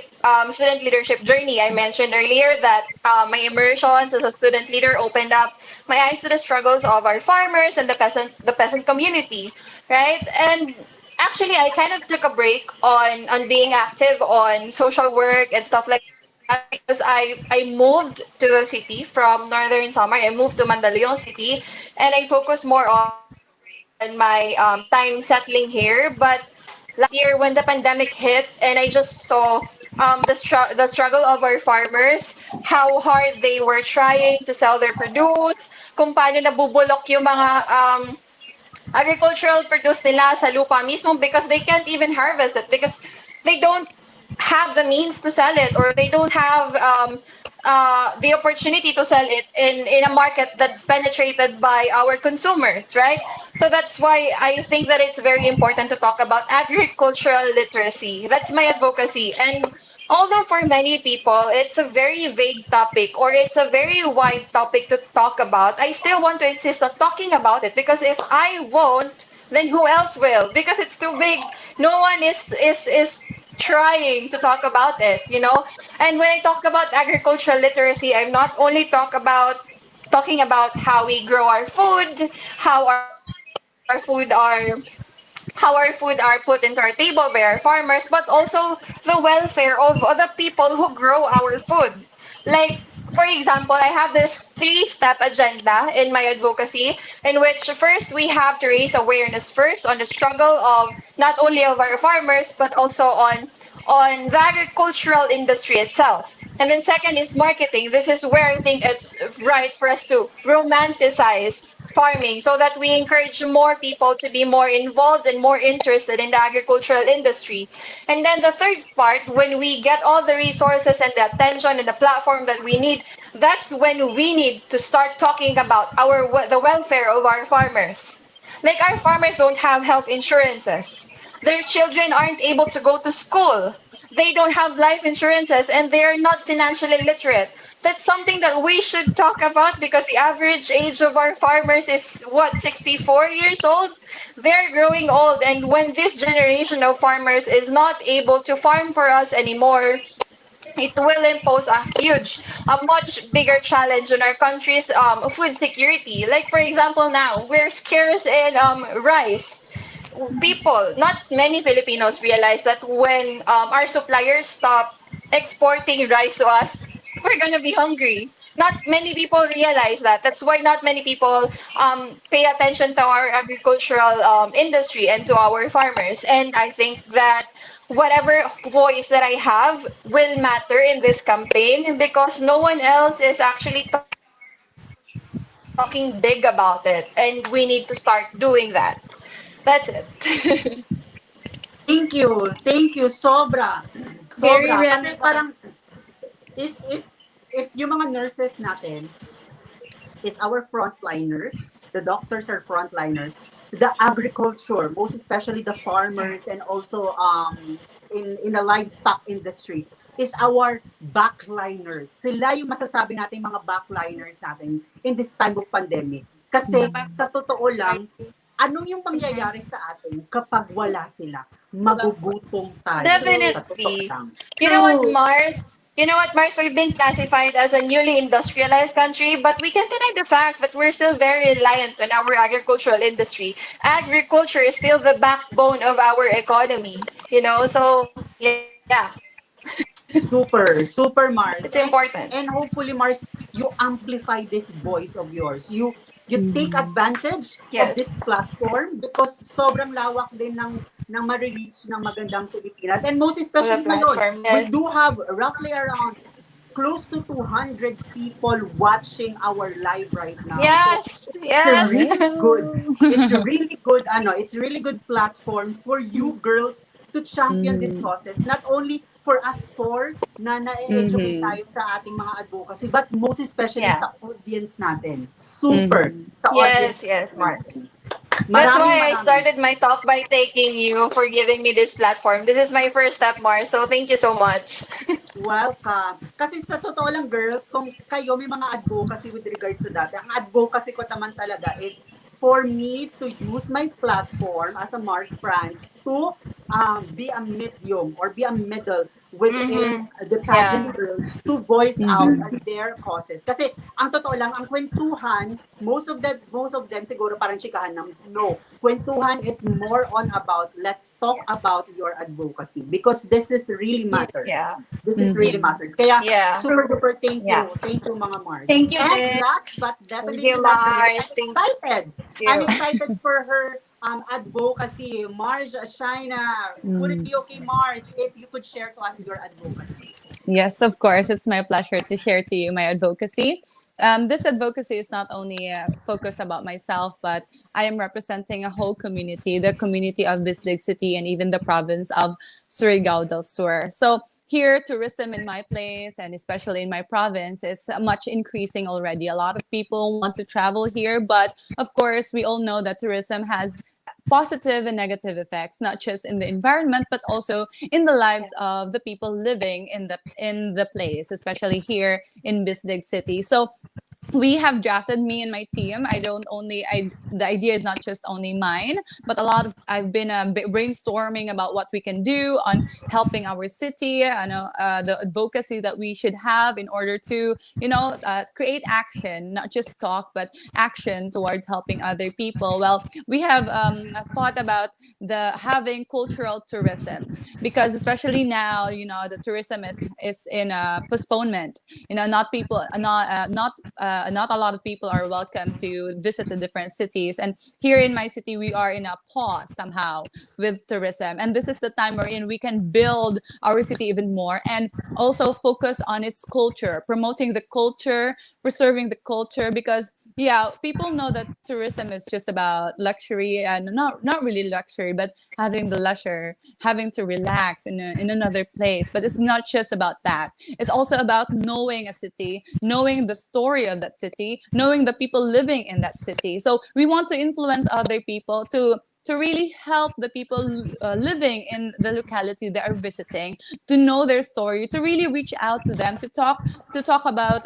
student leadership journey. I mentioned earlier that my immersions as a student leader opened up my eyes to the struggles of our farmers and the peasant community, right? And actually, I kind of took a break on being active on social work and stuff like that because I moved to the city from Northern Samar. I moved to Mandaluyong City, and I focused more on my time settling here. But last year when the pandemic hit and I just saw the struggle of our farmers, how hard they were trying to sell their produce, kung paano nabubulok yung mga agricultural produce nila sa lupa mismo because they can't even harvest it because they don't have the means to sell it, or they don't have the opportunity to sell it in a market that's penetrated by our consumers, right? So that's why I think that it's very important to talk about agricultural literacy. That's my advocacy. And although for many people it's a very vague topic or it's a very wide topic to talk about, I still want to insist on talking about it because if I won't, then who else will? Because it's too big. No one is trying to talk about it. And when I talk about agricultural literacy, I'm not only talking about how we grow our food, how our food are put into our table by our farmers, but also the welfare of other people who grow our food. Like, for example, I have this three-step agenda in my advocacy, in which first we have to raise awareness first on the struggle of not only of our farmers, but also on the agricultural industry itself. And then second is marketing. This is where I think it's right for us to romanticize farming so that we encourage more people to be more involved and more interested in the agricultural industry. And then the third part, when we get all the resources and the attention and the platform that we need, that's when we need to start talking about the welfare of our farmers. Like our farmers don't have health insurances. Their children aren't able to go to school. They don't have life insurances and they're not financially literate. That's something that we should talk about because the average age of our farmers is what, 64 years old? They're growing old, and when this generation of farmers is not able to farm for us anymore, it will impose a much bigger challenge on our country's food security. Like, for example, now we're scarce in rice. People, not many Filipinos realize that when our suppliers stop exporting rice to us, we're gonna be hungry. Not many people realize that. That's why not many people pay attention to our agricultural industry and to our farmers. And I think that whatever voice that I have will matter in this campaign because no one else is actually talking big about it. And we need to start doing that. That's it. Thank you, sobra. Very Sobra. Kasi relevant. parang, if, if, if yung mga nurses natin, is our frontliners. The doctors are frontliners. The agriculture, most especially the farmers and also in the livestock industry, is our backliners. Sila yung masasabi natin mga backliners natin in this time of pandemic. Kasi sa totoo lang, anong yung mangyayari sa atin kapag wala sila? Magugutom tayo. Sa totoo Definitely. lang. You know what, True. Mars? You know what, Mars? We've been classified as a newly industrialized country, but we can't deny the fact that we're still very reliant on our agricultural industry. Agriculture is still the backbone of our economy, you know? So, yeah, Super, super it's Mars. important. And hopefully Mars, you amplify this voice of yours. You take advantage of Yes. this platform because sobrang lawak din ng ma-reach ng Magandang Filipinas. And most For the especially ngayon, platform, we yes. do have roughly around close to 200 people watching our live right now. So Yes, it's a yes. really good, it's really good platform for you girls to champion this causes. Not only for us four na na-educate tayo sa ating mga advocacy, but most especially Yeah. sa audience natin. Super sa audience Yes, yes, Mars. natin. That's Maraming why I started my talk by thanking you for giving me this platform. This is my first step, Mars, so thank you so much. Welcome. Kasi sa totoo lang, girls, kung kayo may mga advocacy with regards to that, ang advocacy ko naman talaga is for me to use my platform as a Mars France to be a medium or be a middle within the Yeah. pageant girls to voice out their causes. Kasi ang totoo lang, ang kwentuhan, most of them siguro parang chikahan ng no. Kwentuhan is more on about let's talk about your advocacy because this is really matters. Yeah. This is really matters. Kaya Yeah. super duper thank you. Yeah. Thank you mga Mars. Thank you, And Dick. last but Thank definitely you, not the least, Mars. I'm Thank excited. you. I'm excited for her advocacy. Mars, Shaina, would it be okay, Mars, if you could share to us your advocacy? Yes, of course. It's my pleasure to share to you my advocacy. This advocacy is not only focused about myself, but I am representing a whole community, the community of Bisdig City and even the province of Surigao del Sur. So here, tourism in my place and especially in my province is much increasing already. A lot of people want to travel here, but of course, we all know that tourism has positive and negative effects, not just in the environment, but also in the lives of the people living in the place, especially here in Bisdig City. So we have drafted, me and my team. The idea is not just only mine, but I've been brainstorming about what we can do on helping our city, the advocacy that we should have in order to create action, not just talk but action towards helping other people. Well, we have thought about the having cultural tourism, because especially now, the tourism is in postponement. Not people, not not a lot of people are welcome to visit the different cities. And here in my city, we are in a pause somehow with tourism. And this is the time wherein we can build our city even more and also focus on its culture, promoting the culture, preserving the culture, because yeah, people know that tourism is just about luxury, and not really luxury, but having the leisure, having to relax in another place. But it's not just about that. It's also about knowing a city, knowing the story of that city, knowing the people living in that city. So we want to influence other people to really help the people living in the locality they are visiting, to know their story, to really reach out to them, to talk about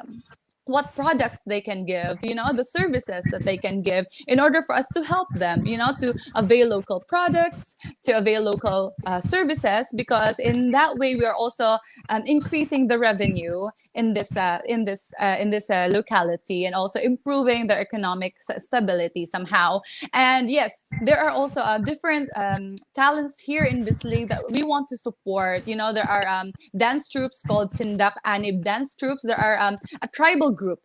what products they can give, the services that they can give in order for us to help them, to avail local products, to avail local services, because in that way we are also increasing the revenue in this locality, and also improving their economic stability somehow. And yes, there are also different talents here in Bislig that we want to support. There are dance troops called Sindak Anib dance troops. There are a tribal group.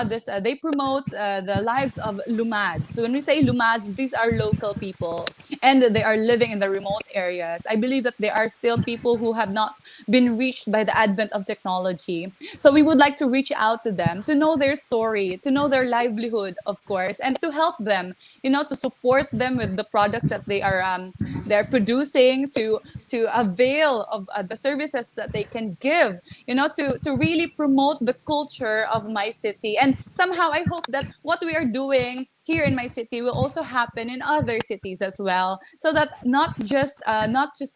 This they promote the lives of Lumads. So when we say Lumads, these are local people, and they are living in the remote areas. I believe that there are still people who have not been reached by the advent of technology. So we would like to reach out to them, to know their story, to know their livelihood, of course, and to help them, to support them with the products that they're producing, to avail of the services that they can give, to really promote the culture of my city. And somehow I hope that what we are doing here in my city will also happen in other cities as well, so that not just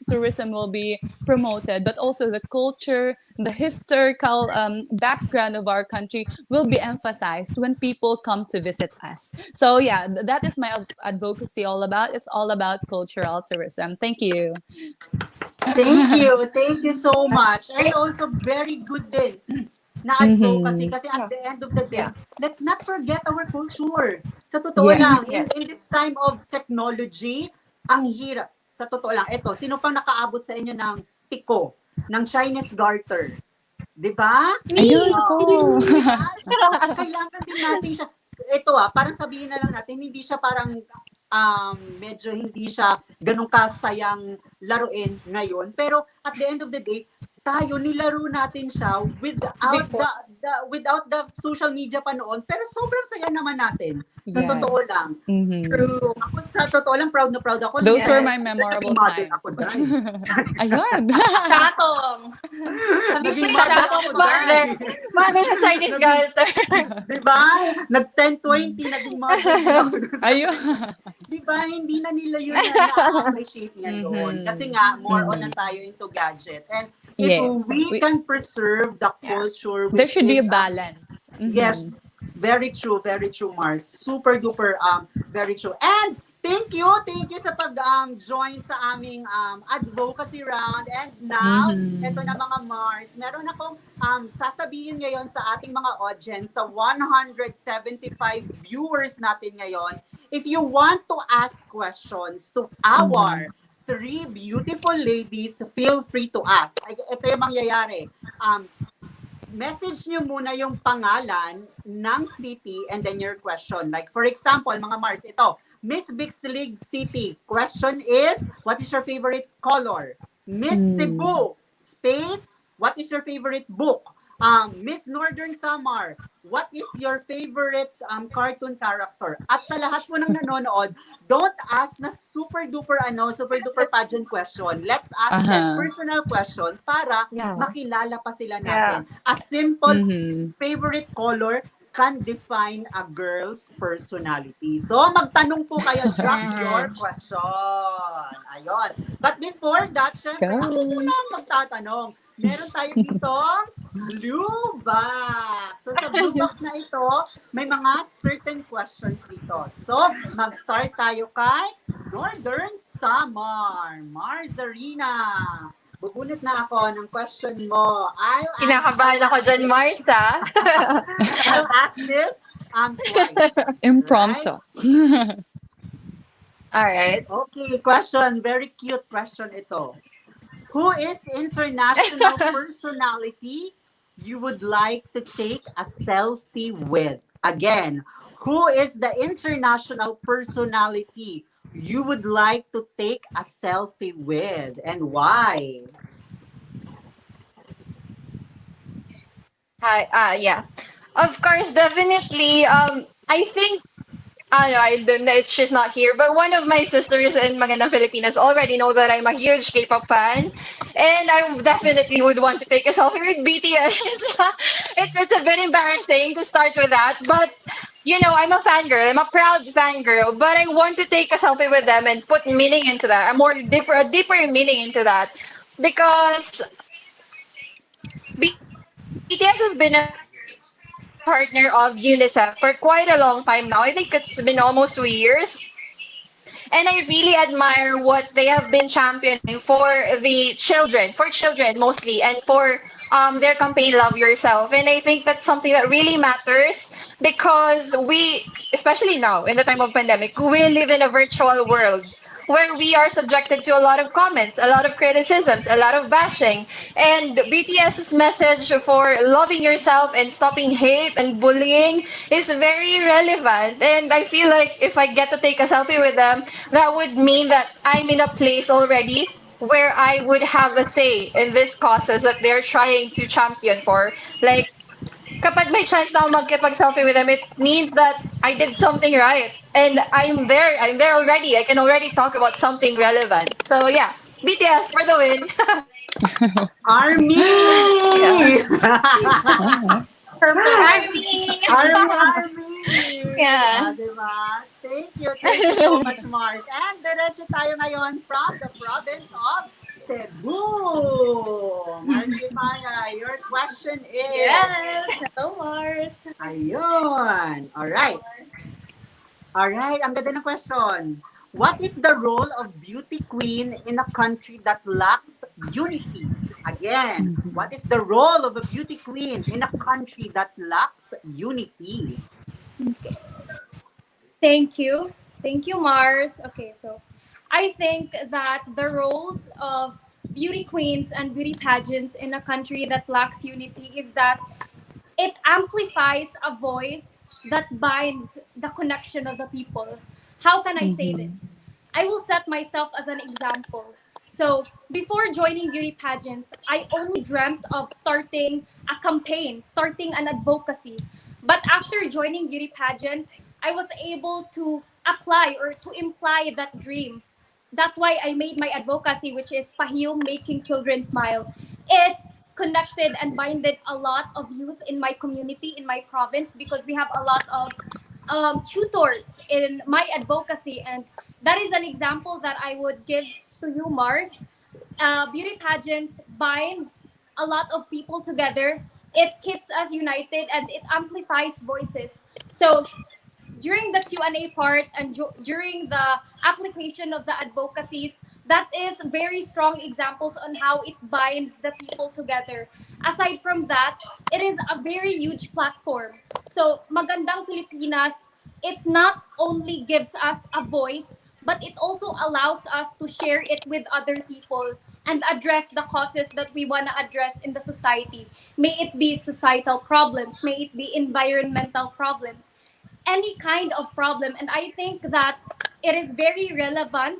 tourism will be promoted, but also the culture, the historical background of our country will be emphasized when people come to visit us. So yeah, that is my advocacy all about. It's all about cultural tourism. Thank you. Thank you so much. And also very good din na advocacy, kasi at the end of the day, let's not forget our culture. Sa totoo lang, in this time of technology, ang hirap. Sa totoo lang, eto, sino pang nakaabot sa inyo ng piko, ng Chinese garter? 'Di ba? Ayun po. Kailangan din natin siya. Ito parang sabihin na lang natin, hindi siya parang medyo hindi siya ganun kasayang laruin ngayon. Pero at the end of the day, tayo nilaro natin siya without the social media pa noon, pero sobrang saya naman natin. Sa totoo lang. True. Ako sa totoo lang, proud na proud ako. Those were my memorable Naging model times. ako dahil. Ayun. Chatong. Naging model ako dahil. Mother sa Chinese garter. Diba? Nag-10-20, naging model ako. Ayun. Diba? Hindi na nila yun na-appreciate ngayon. Kasi nga, more on na tayo into gadget. And if we can preserve the culture, There should be a balance. Yes, it's very true, Mars. Super duper, very true. And thank you sa pag-join sa aming advocacy round. And now, eto na mga Mars, meron akong sasabihin ngayon sa ating mga audience, sa 175 viewers natin ngayon. If you want to ask questions to our three beautiful ladies, feel free to ask. Ito yung mangyayari. Message nyo muna yung pangalan ng city and then your question. Like for example, mga Mars, ito, Miss Bislig City. Question is, what is your favorite color? Miss Cebu, space, what is your favorite book? Miss Northern Samar, what is your favorite cartoon character? At sa lahat po ng nanonood, don't ask na super duper pageant question. Let's ask them personal question para makilala pa sila natin. A simple favorite color can define a girl's personality. So, magtanong po kayo, drop your question. Ayun. But before that, syempre, ako muna ang magtatanong. Meron tayo dito, blue box. So, sa blue box na ito, may mga certain questions dito. So, mag-start tayo kay Northern Samar. Marzarina. Bubunot na ako ng question mo. Kinakabahan ako dyan, Mars, ha? I'll ask this twice. Impromptu. Right? Alright. Okay, question. Very cute question ito. Who is international personality you would like to take a selfie with? Again, who is the international personality you would like to take a selfie with and why? Hi, yeah. Of course, definitely. I think I don't know, she's not here, but one of my sisters in Magandang Filipinas already know that I'm a huge K-pop fan, and I definitely would want to take a selfie with BTS. It's a bit embarrassing to start with that, but I'm a fangirl. I'm a proud fangirl, but I want to take a selfie with them and put meaning into that, a deeper meaning into that, because BTS has been a partner of UNICEF for quite a long time now. I think it's been almost 2 years. And I really admire what they have been championing for children mostly, and for their campaign Love Yourself. And I think that's something that really matters, because especially now in the time of pandemic, we live in a virtual world where we are subjected to a lot of comments, a lot of criticisms, a lot of bashing. And BTS's message for loving yourself and stopping hate and bullying is very relevant. And I feel like if I get to take a selfie with them, that would mean that I'm in a place already where I would have a say in these causes that they're trying to champion for. Like, kapag may chance na ako magkipag-selfie with them, it means that I did something right. And I'm there already. I can already talk about something relevant. So yeah, BTS for the win. Army! Yeah. Perfect. Army! Army! Yeah. Diba? Thank you so much, Mars. And diretso tayo ngayon from the province of Cebu. Mars Gimaya, your question is... Yes. Hello, Mars. Ayun. Alright. Alright, ang ganda ng question. What is the role of beauty queen in a country that lacks unity? Again, what is the role of a beauty queen in a country that lacks unity? Thank you. Thank you, Mars. Okay, so I think that the roles of beauty queens and beauty pageants in a country that lacks unity is that it amplifies a voice that binds the connection of the people. How can I say this? I will set myself as an example. So, before joining beauty pageants, I only dreamt of starting a campaign, starting an advocacy. But after joining beauty pageants, I was able to apply or to imply that dream. That's why I made my advocacy, which is Pahiyong Making Children Smile. It connected and binded a lot of youth in my community, in my province, because we have a lot of tutors in my advocacy. And that is an example that I would give to you, Mars. Beauty pageants binds a lot of people together. It keeps us united and it amplifies voices. So during the Q&A part and during the application of the advocacies, that is very strong examples on how it binds the people together. Aside from that, it is a very huge platform. So Magandang Filipinas, it not only gives us a voice, but it also allows us to share it with other people and address the causes that we want to address in the society. May it be societal problems, may it be environmental problems, any kind of problem. And I think that it is very relevant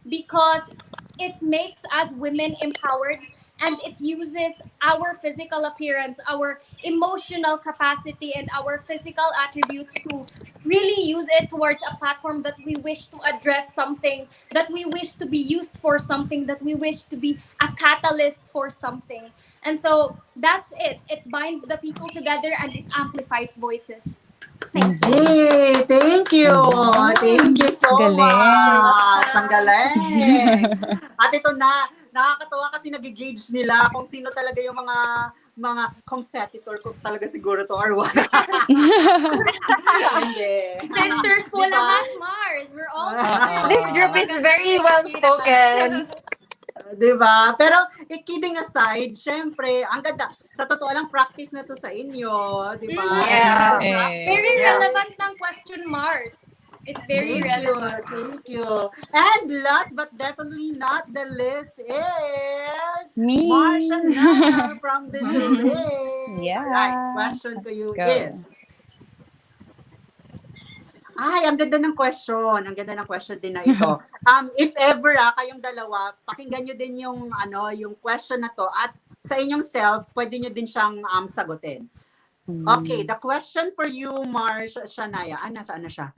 because it makes us women empowered, and it uses our physical appearance, our emotional capacity, and our physical attributes to really use it towards a platform that we wish to address something, that we wish to be used for something, that we wish to be a catalyst for something. And so that's it. It binds the people together and it amplifies voices. Thank you. Hey, thank you. Thank you so Galing. much. Ang galing. At ito na, nakakatawa kasi nag-gauge nila kung sino talaga yung mga competitor ko talaga siguro to or what. Hindi. Sisters po Diba? lahat, Mars. We're all This group is very well spoken. Diba? Pero, kidding aside, syempre, ang ganda. Sa totoo lang, practice na to sa inyo. Diba? Yeah. very Yeah. relevant ng question, Mars. It's very relevant. Thank you. And last but definitely not the least is Me. Marsha Nana from Desiree. Yeah. Alright, question to Let's you go. is, Ay, ang ganda ng question. Ang ganda ng question din na ito. If ever kayong dalawa, pakinggan nyo din yung yung question na to at sa inyong self, pwede nyo din siyang sagutin. Okay, the question for you, Mars, Shanaya. Nasaan na siya?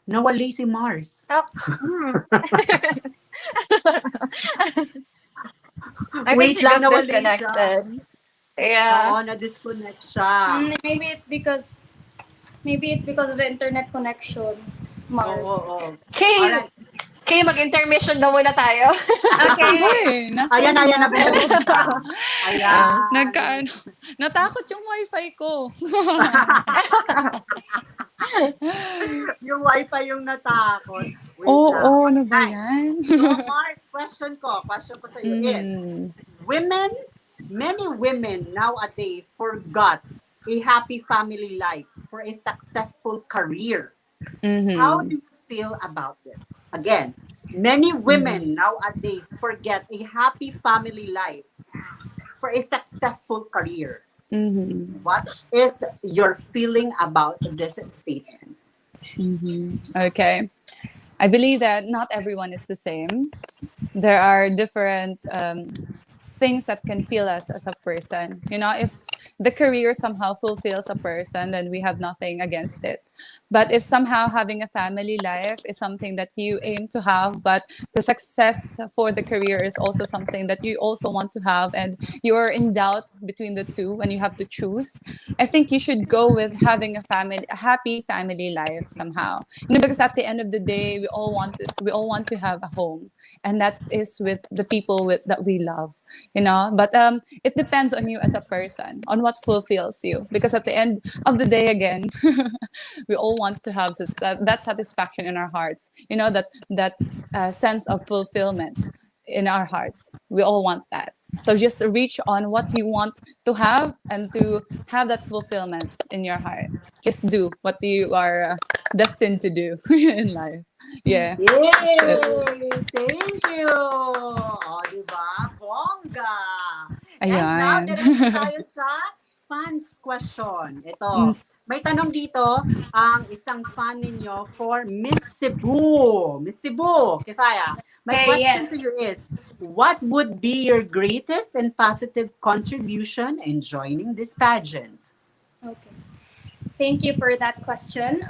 Nawali si Mars. Oh. I think Wait she lang, got nawali siya. disconnected. Yeah. Oo, na-disconnect siya. Maybe it's because of the internet connection, Mars. Oo. Okay, okay, mag-intermission na muna tayo. Okay. Uy, Ayan, na pumunta. Ayan. Natakot yung wifi ko. Yung wifi yung natakot. Wait lang. Oo, ano ba Ay, yan? So, Mars, question ko sa iyo is, many women nowadays forgot a happy family life for a successful career. How do you feel about this? Again, many women nowadays forget a happy family life for a successful career. What is your feeling about this statement? Okay. I believe that not everyone is the same. There are different things that can feel us as a person. You know, if the career somehow fulfills a person, then we have nothing against it. But if somehow having a family life is something that you aim to have, but the success for the career is also something that you also want to have, and you're in doubt between the two when you have to choose, I think you should go with having a happy family life somehow. You know, because at the end of the day, we all want to have a home, and that is with the people that we love. You know, but it depends on you as a person, on what fulfills you, because at the end of the day, again, we all want to have that satisfaction in our hearts, you know, that sense of fulfillment in our hearts. We all want that. So just reach on what you want to have, and to have that fulfillment in your heart. Just do what you are destined to do in life. Yeah. Yay! Thank you! Diba? Bongga! And now, Ayan. diretso tayo sa fans question. Ito, may tanong dito ang isang fan ninyo for Miss Cebu. Miss Cebu, Kifaya. My question to you is, what would be your greatest and positive contribution in joining this pageant? Okay. Thank you for that question.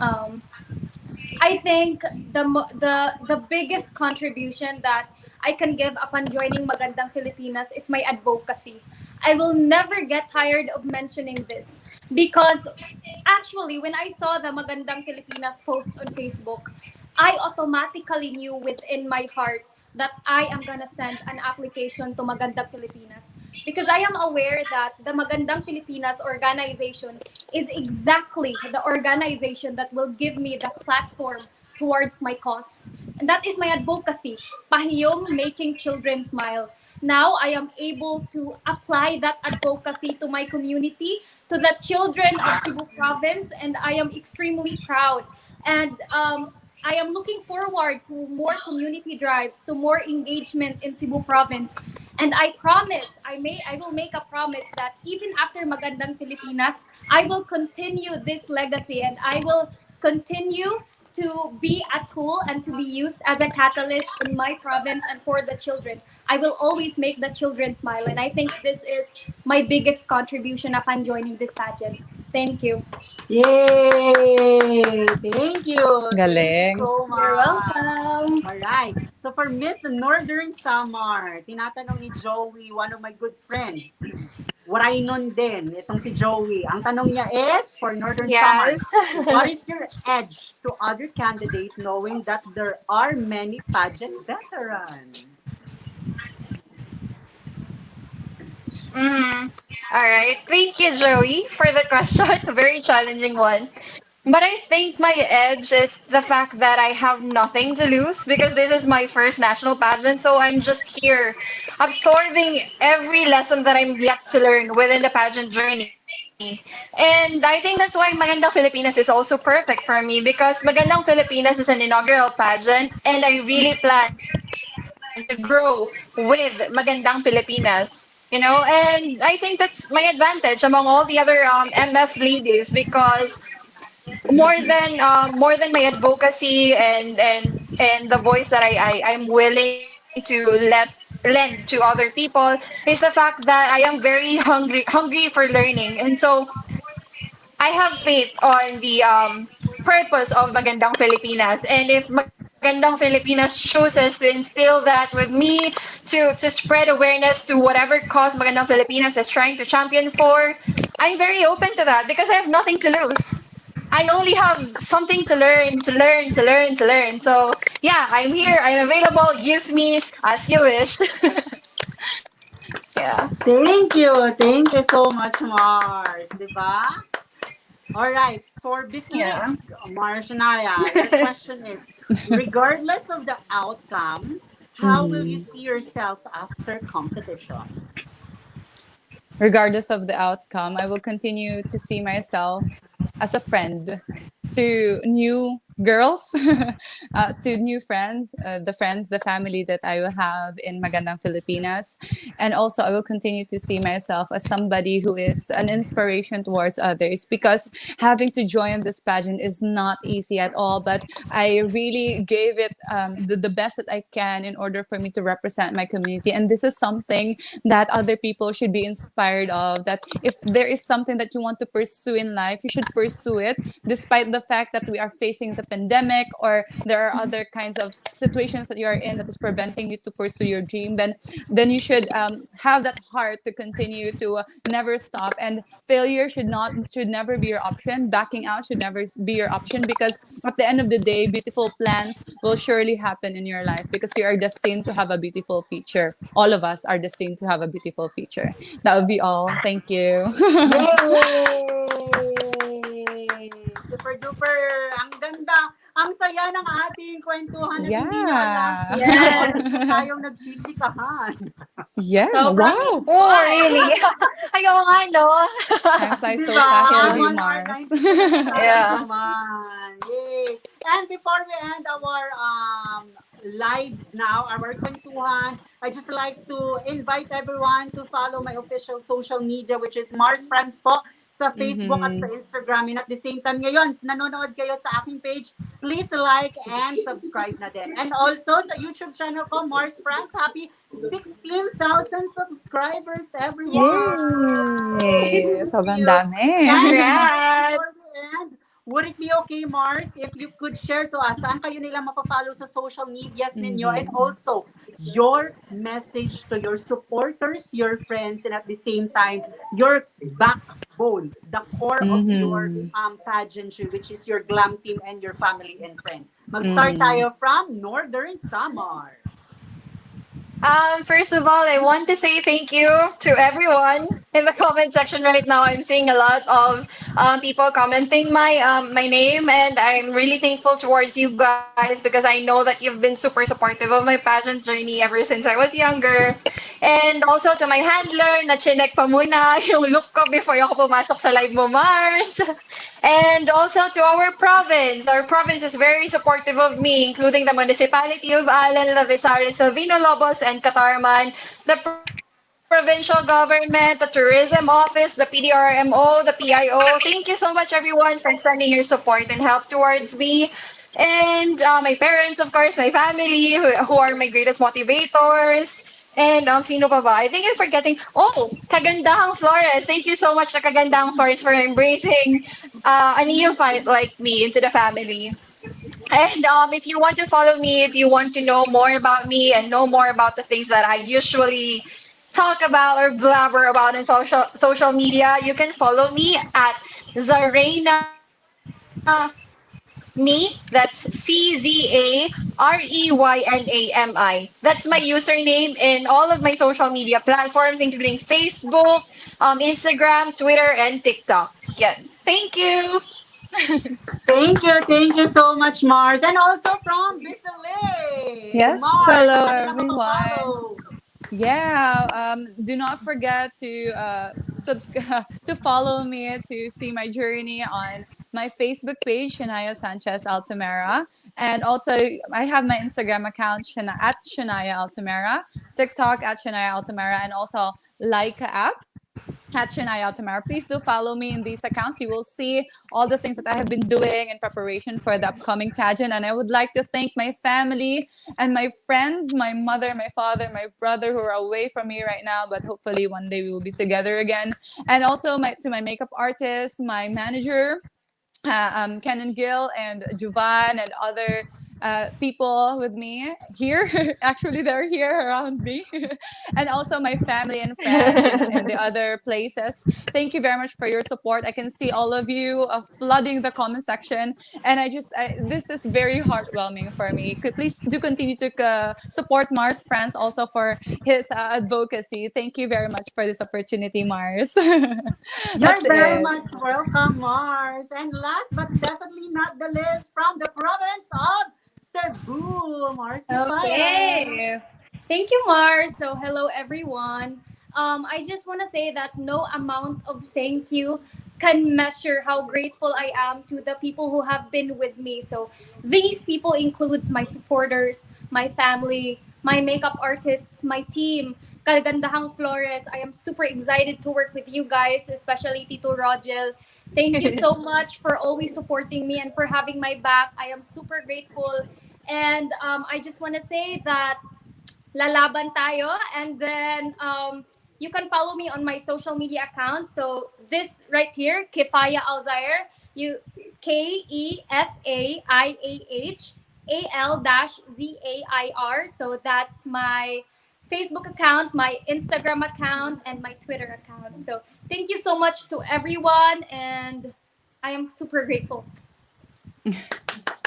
I think the biggest contribution that I can give upon joining Magandang Filipinas is my advocacy. I will never get tired of mentioning this, because actually when I saw the Magandang Filipinas post on Facebook, I automatically knew within my heart that I am gonna send an application to Magandang Filipinas, because I am aware that the Magandang Filipinas organization is exactly the organization that will give me the platform towards my cause. And that is my advocacy, Pahiyom, making children smile. Now I am able to apply that advocacy to my community, to the children of Cebu province, and I am extremely proud. And I am looking forward to more community drives, to more engagement in Cebu province. And I promise, I will make a promise that even after Magandang Filipinas, I will continue this legacy, and I will continue to be a tool and to be used as a catalyst in my province and for the children. I will always make the children smile, and I think this is my biggest contribution upon joining this pageant. Thank you. Yay! Thank you. Galing. Thank you so much. You're welcome. Alright. So for Miss Northern Samar, tinatanong ni Joey, one of my good friends. Warainon din, itong si Joey. Ang tanong niya is, for Northern Samar, what is your edge to other candidates knowing that there are many pageant veterans? All right. Thank you, Joey, for the question. A very challenging one. But I think my edge is the fact that I have nothing to lose, because this is my first national pageant. So I'm just here absorbing every lesson that I'm yet to learn within the pageant journey. And I think that's why Magandang Filipinas is also perfect for me, because Magandang Filipinas is an inaugural pageant, and I really plan to grow with Magandang Filipinas. You know, and I think that's my advantage among all the other MF ladies, because more than my advocacy and the voice that I'm willing to lend to other people is the fact that I am very hungry for learning. And so I have faith on the purpose of Magandang Filipinas. And if Magandang Filipinas chooses to instill that with me to spread awareness to whatever cause Magandang Filipinas is trying to champion for, I'm very open to that because I have nothing to lose. I only have something to learn, to learn, to learn, to learn. So yeah, I'm here. I'm available. Use me as you wish. Yeah. Thank you. Thank you so much, Mars. Diba? All right. For Bislig, Yeah. Mars and Aya, the question is, regardless of the outcome, how will you Mhm. see yourself after competition? Regardless of the outcome, I will continue to see myself as a friend to new girls, to new friends, the family that I will have in Magandang Filipinas. And also, I will continue to see myself as somebody who is an inspiration towards others because having to join this pageant is not easy at all. But I really gave it the best that I can in order for me to represent my community. And this is something that other people should be inspired of, that if there is something that you want to pursue in life, you should pursue it despite the fact that we are facing the pandemic or there are other kinds of situations that you are in that is preventing you to pursue your dream. Then you should have that heart to continue to never stop. And failure should never be your option. Backing out should never be your option, because at the end of the day, beautiful plans will surely happen in your life because you are destined to have a beautiful future. All of us are destined to have a beautiful future. That would be all. Thank you. Yay! Super duper! Ang ganda! Ang saya ng ating kwentuhan at hindi nyo alam, Yeah. may Yes. oras na tayong nagchichikahan. Yeah. Sobrang Wow. Oh, really? Ayaw nga, no? Time flies so Diba? fast with you, 1 hour Mars. 90 minutes na tayo Yeah. naman. Yay! And before we end our live now, our kwentuhan, I just like to invite everyone to follow my official social media, which is Mars Friends po, sa Facebook at sa Mhm. Instagram. And at the same time ngayon, nanonood kayo sa aking page, please like and subscribe na din. And also sa YouTube channel ko, Mars Friends, happy 16,000 subscribers, everyone! Yay! Thank Sobrang you. dami. And Mars, Congrats. before we end, would it be okay, Mars, if you could share to us saan kayo nila mapafollow sa social medias ninyo, and Mhm. also your message to your supporters, your friends, and at the same time, your backbone, the core of your Mhm. pageantry, which is your glam team and your family and friends. Mag-start Mhm. tayo from Northern Samar. First of all, I want to say thank you to everyone in the comment section right now. I'm seeing a lot of people commenting my name, and I'm really thankful towards you guys because I know that you've been super supportive of my pageant journey ever since I was younger. And also to my handler na chinek pa muna yung look ko before ako pumasok sa live mo, Mars. And also to our province. Our province is very supportive of me, including the municipality of Alan, Lavisari, Silvino Lobos, and Catarman, the provincial government, the tourism office, the PDRMO, the PIO. Thank you so much, everyone, for sending your support and help towards me. And my parents, of course, my family, who are my greatest motivators. And sino pa ba? I think I'm forgetting. Oh, Kagandahang Flores. Thank you so much to Kagandahang Flores for embracing a neophyte like me into the family. And if you want to follow me, if you want to know more about me and know more about the things that I usually talk about or blabber about in social media, you can follow me at Zarena Me. That's CZAREYNAMI. That's my username in all of my social media platforms, including Facebook, Instagram, Twitter, and TikTok. Yeah. Thank you. Thank you so much, Mars. And also from Bisalig. Yes. Mars, Hello, saan nila everyone. mapafollow? Yeah. Do not forget to subscribe to follow me to see my journey on my Facebook page, Shania Sanchez Altamera, and also I have my Instagram account at Shania Altamera, TikTok at Shania Altamera, and also Leica app. at Shania Altamara. Please do follow me in these accounts. You will see all the things that I have been doing in preparation for the upcoming pageant. And I would like to thank my family and my friends, my mother, my father, my brother, who are away from me right now, but hopefully one day we will be together again. And also to my makeup artist, my manager, Ken and Gil and Juvan and other people with me here. Actually, they're here around me. And also my family and friends in the other places. Thank you very much for your support. I can see all of you flooding the comment section. And this is very heartwarming for me. Please do continue to support Mars France also for his advocacy. Thank you very much for this opportunity, Mars. You're very much welcome, Mars. And last but definitely not the least, from the province of Cebu, Mars. Okay. Thank you, Mars. So, hello, everyone. I just want to say that no amount of thank you can measure how grateful I am to the people who have been with me. So, these people includes my supporters, my family, my makeup artists, my team, Kagandahang Flores. I am super excited to work with you guys, especially Tito Rogel. Thank you so much for always supporting me and for having my back. I am super grateful. And I just want to say that lalaban tayo. And then you can follow me on my social media accounts. So this right here, Kefaya Alzair, you KEFAIAH AL-ZAIR. So that's my Facebook account, my Instagram account, and my Twitter account. So thank you so much to everyone, and I am super grateful.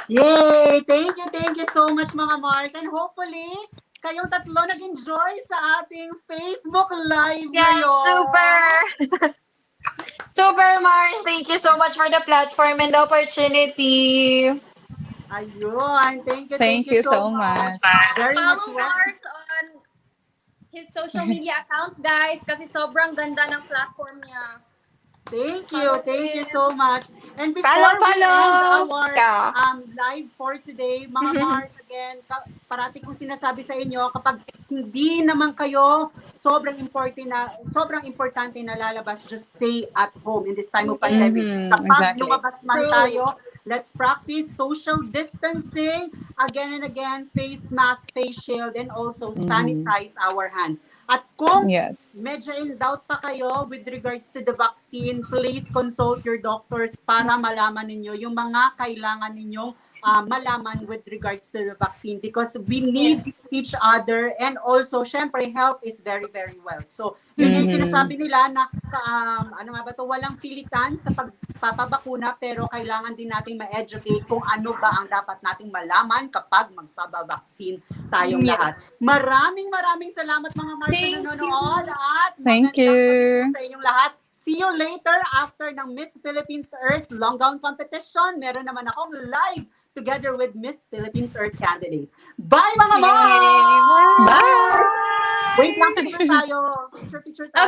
Yay! Thank you so much, mga Mars. And hopefully, kayong tatlo nag-enjoy sa ating Facebook Live ngayon. Super! Super, Mars. Thank you so much for the platform and the opportunity. Ayun. Thank you so much. Very much Follow Mars on his social media accounts, guys, kasi sobrang ganda ng platform niya. Thank you so much. And before Follow. we end our Yeah. live for today, mga Mars, again, parati kong sinasabi sa inyo, kapag hindi naman kayo sobrang importante na lalabas, just stay at home in this time of pandemic. Kapag lumabas man tayo, let's practice social distancing again and again, face mask, face shield, and also sanitize our hands. At kung medyo in doubt pa kayo with regards to the vaccine, please consult your doctors para malaman ninyo yung mga kailangan ninyong malaman with regards to the vaccine, because we need each other, and also, syempre, health is very, very well. So, yun yung sinasabi nila na, walang pilitan sa pagpapabakuna, pero kailangan din nating ma-educate kung ano ba ang dapat nating malaman kapag magpababaksin tayong lahat. Maraming salamat, mga Mars na nanonood, at thank you sa inyong lahat. See you later after ng Miss Philippines Earth Long Gown Competition. Meron naman akong live together with Miss Philippines Earth candidate. Bye, mga Mars! Bye! Wait lang, picture tayo. Picture tayo.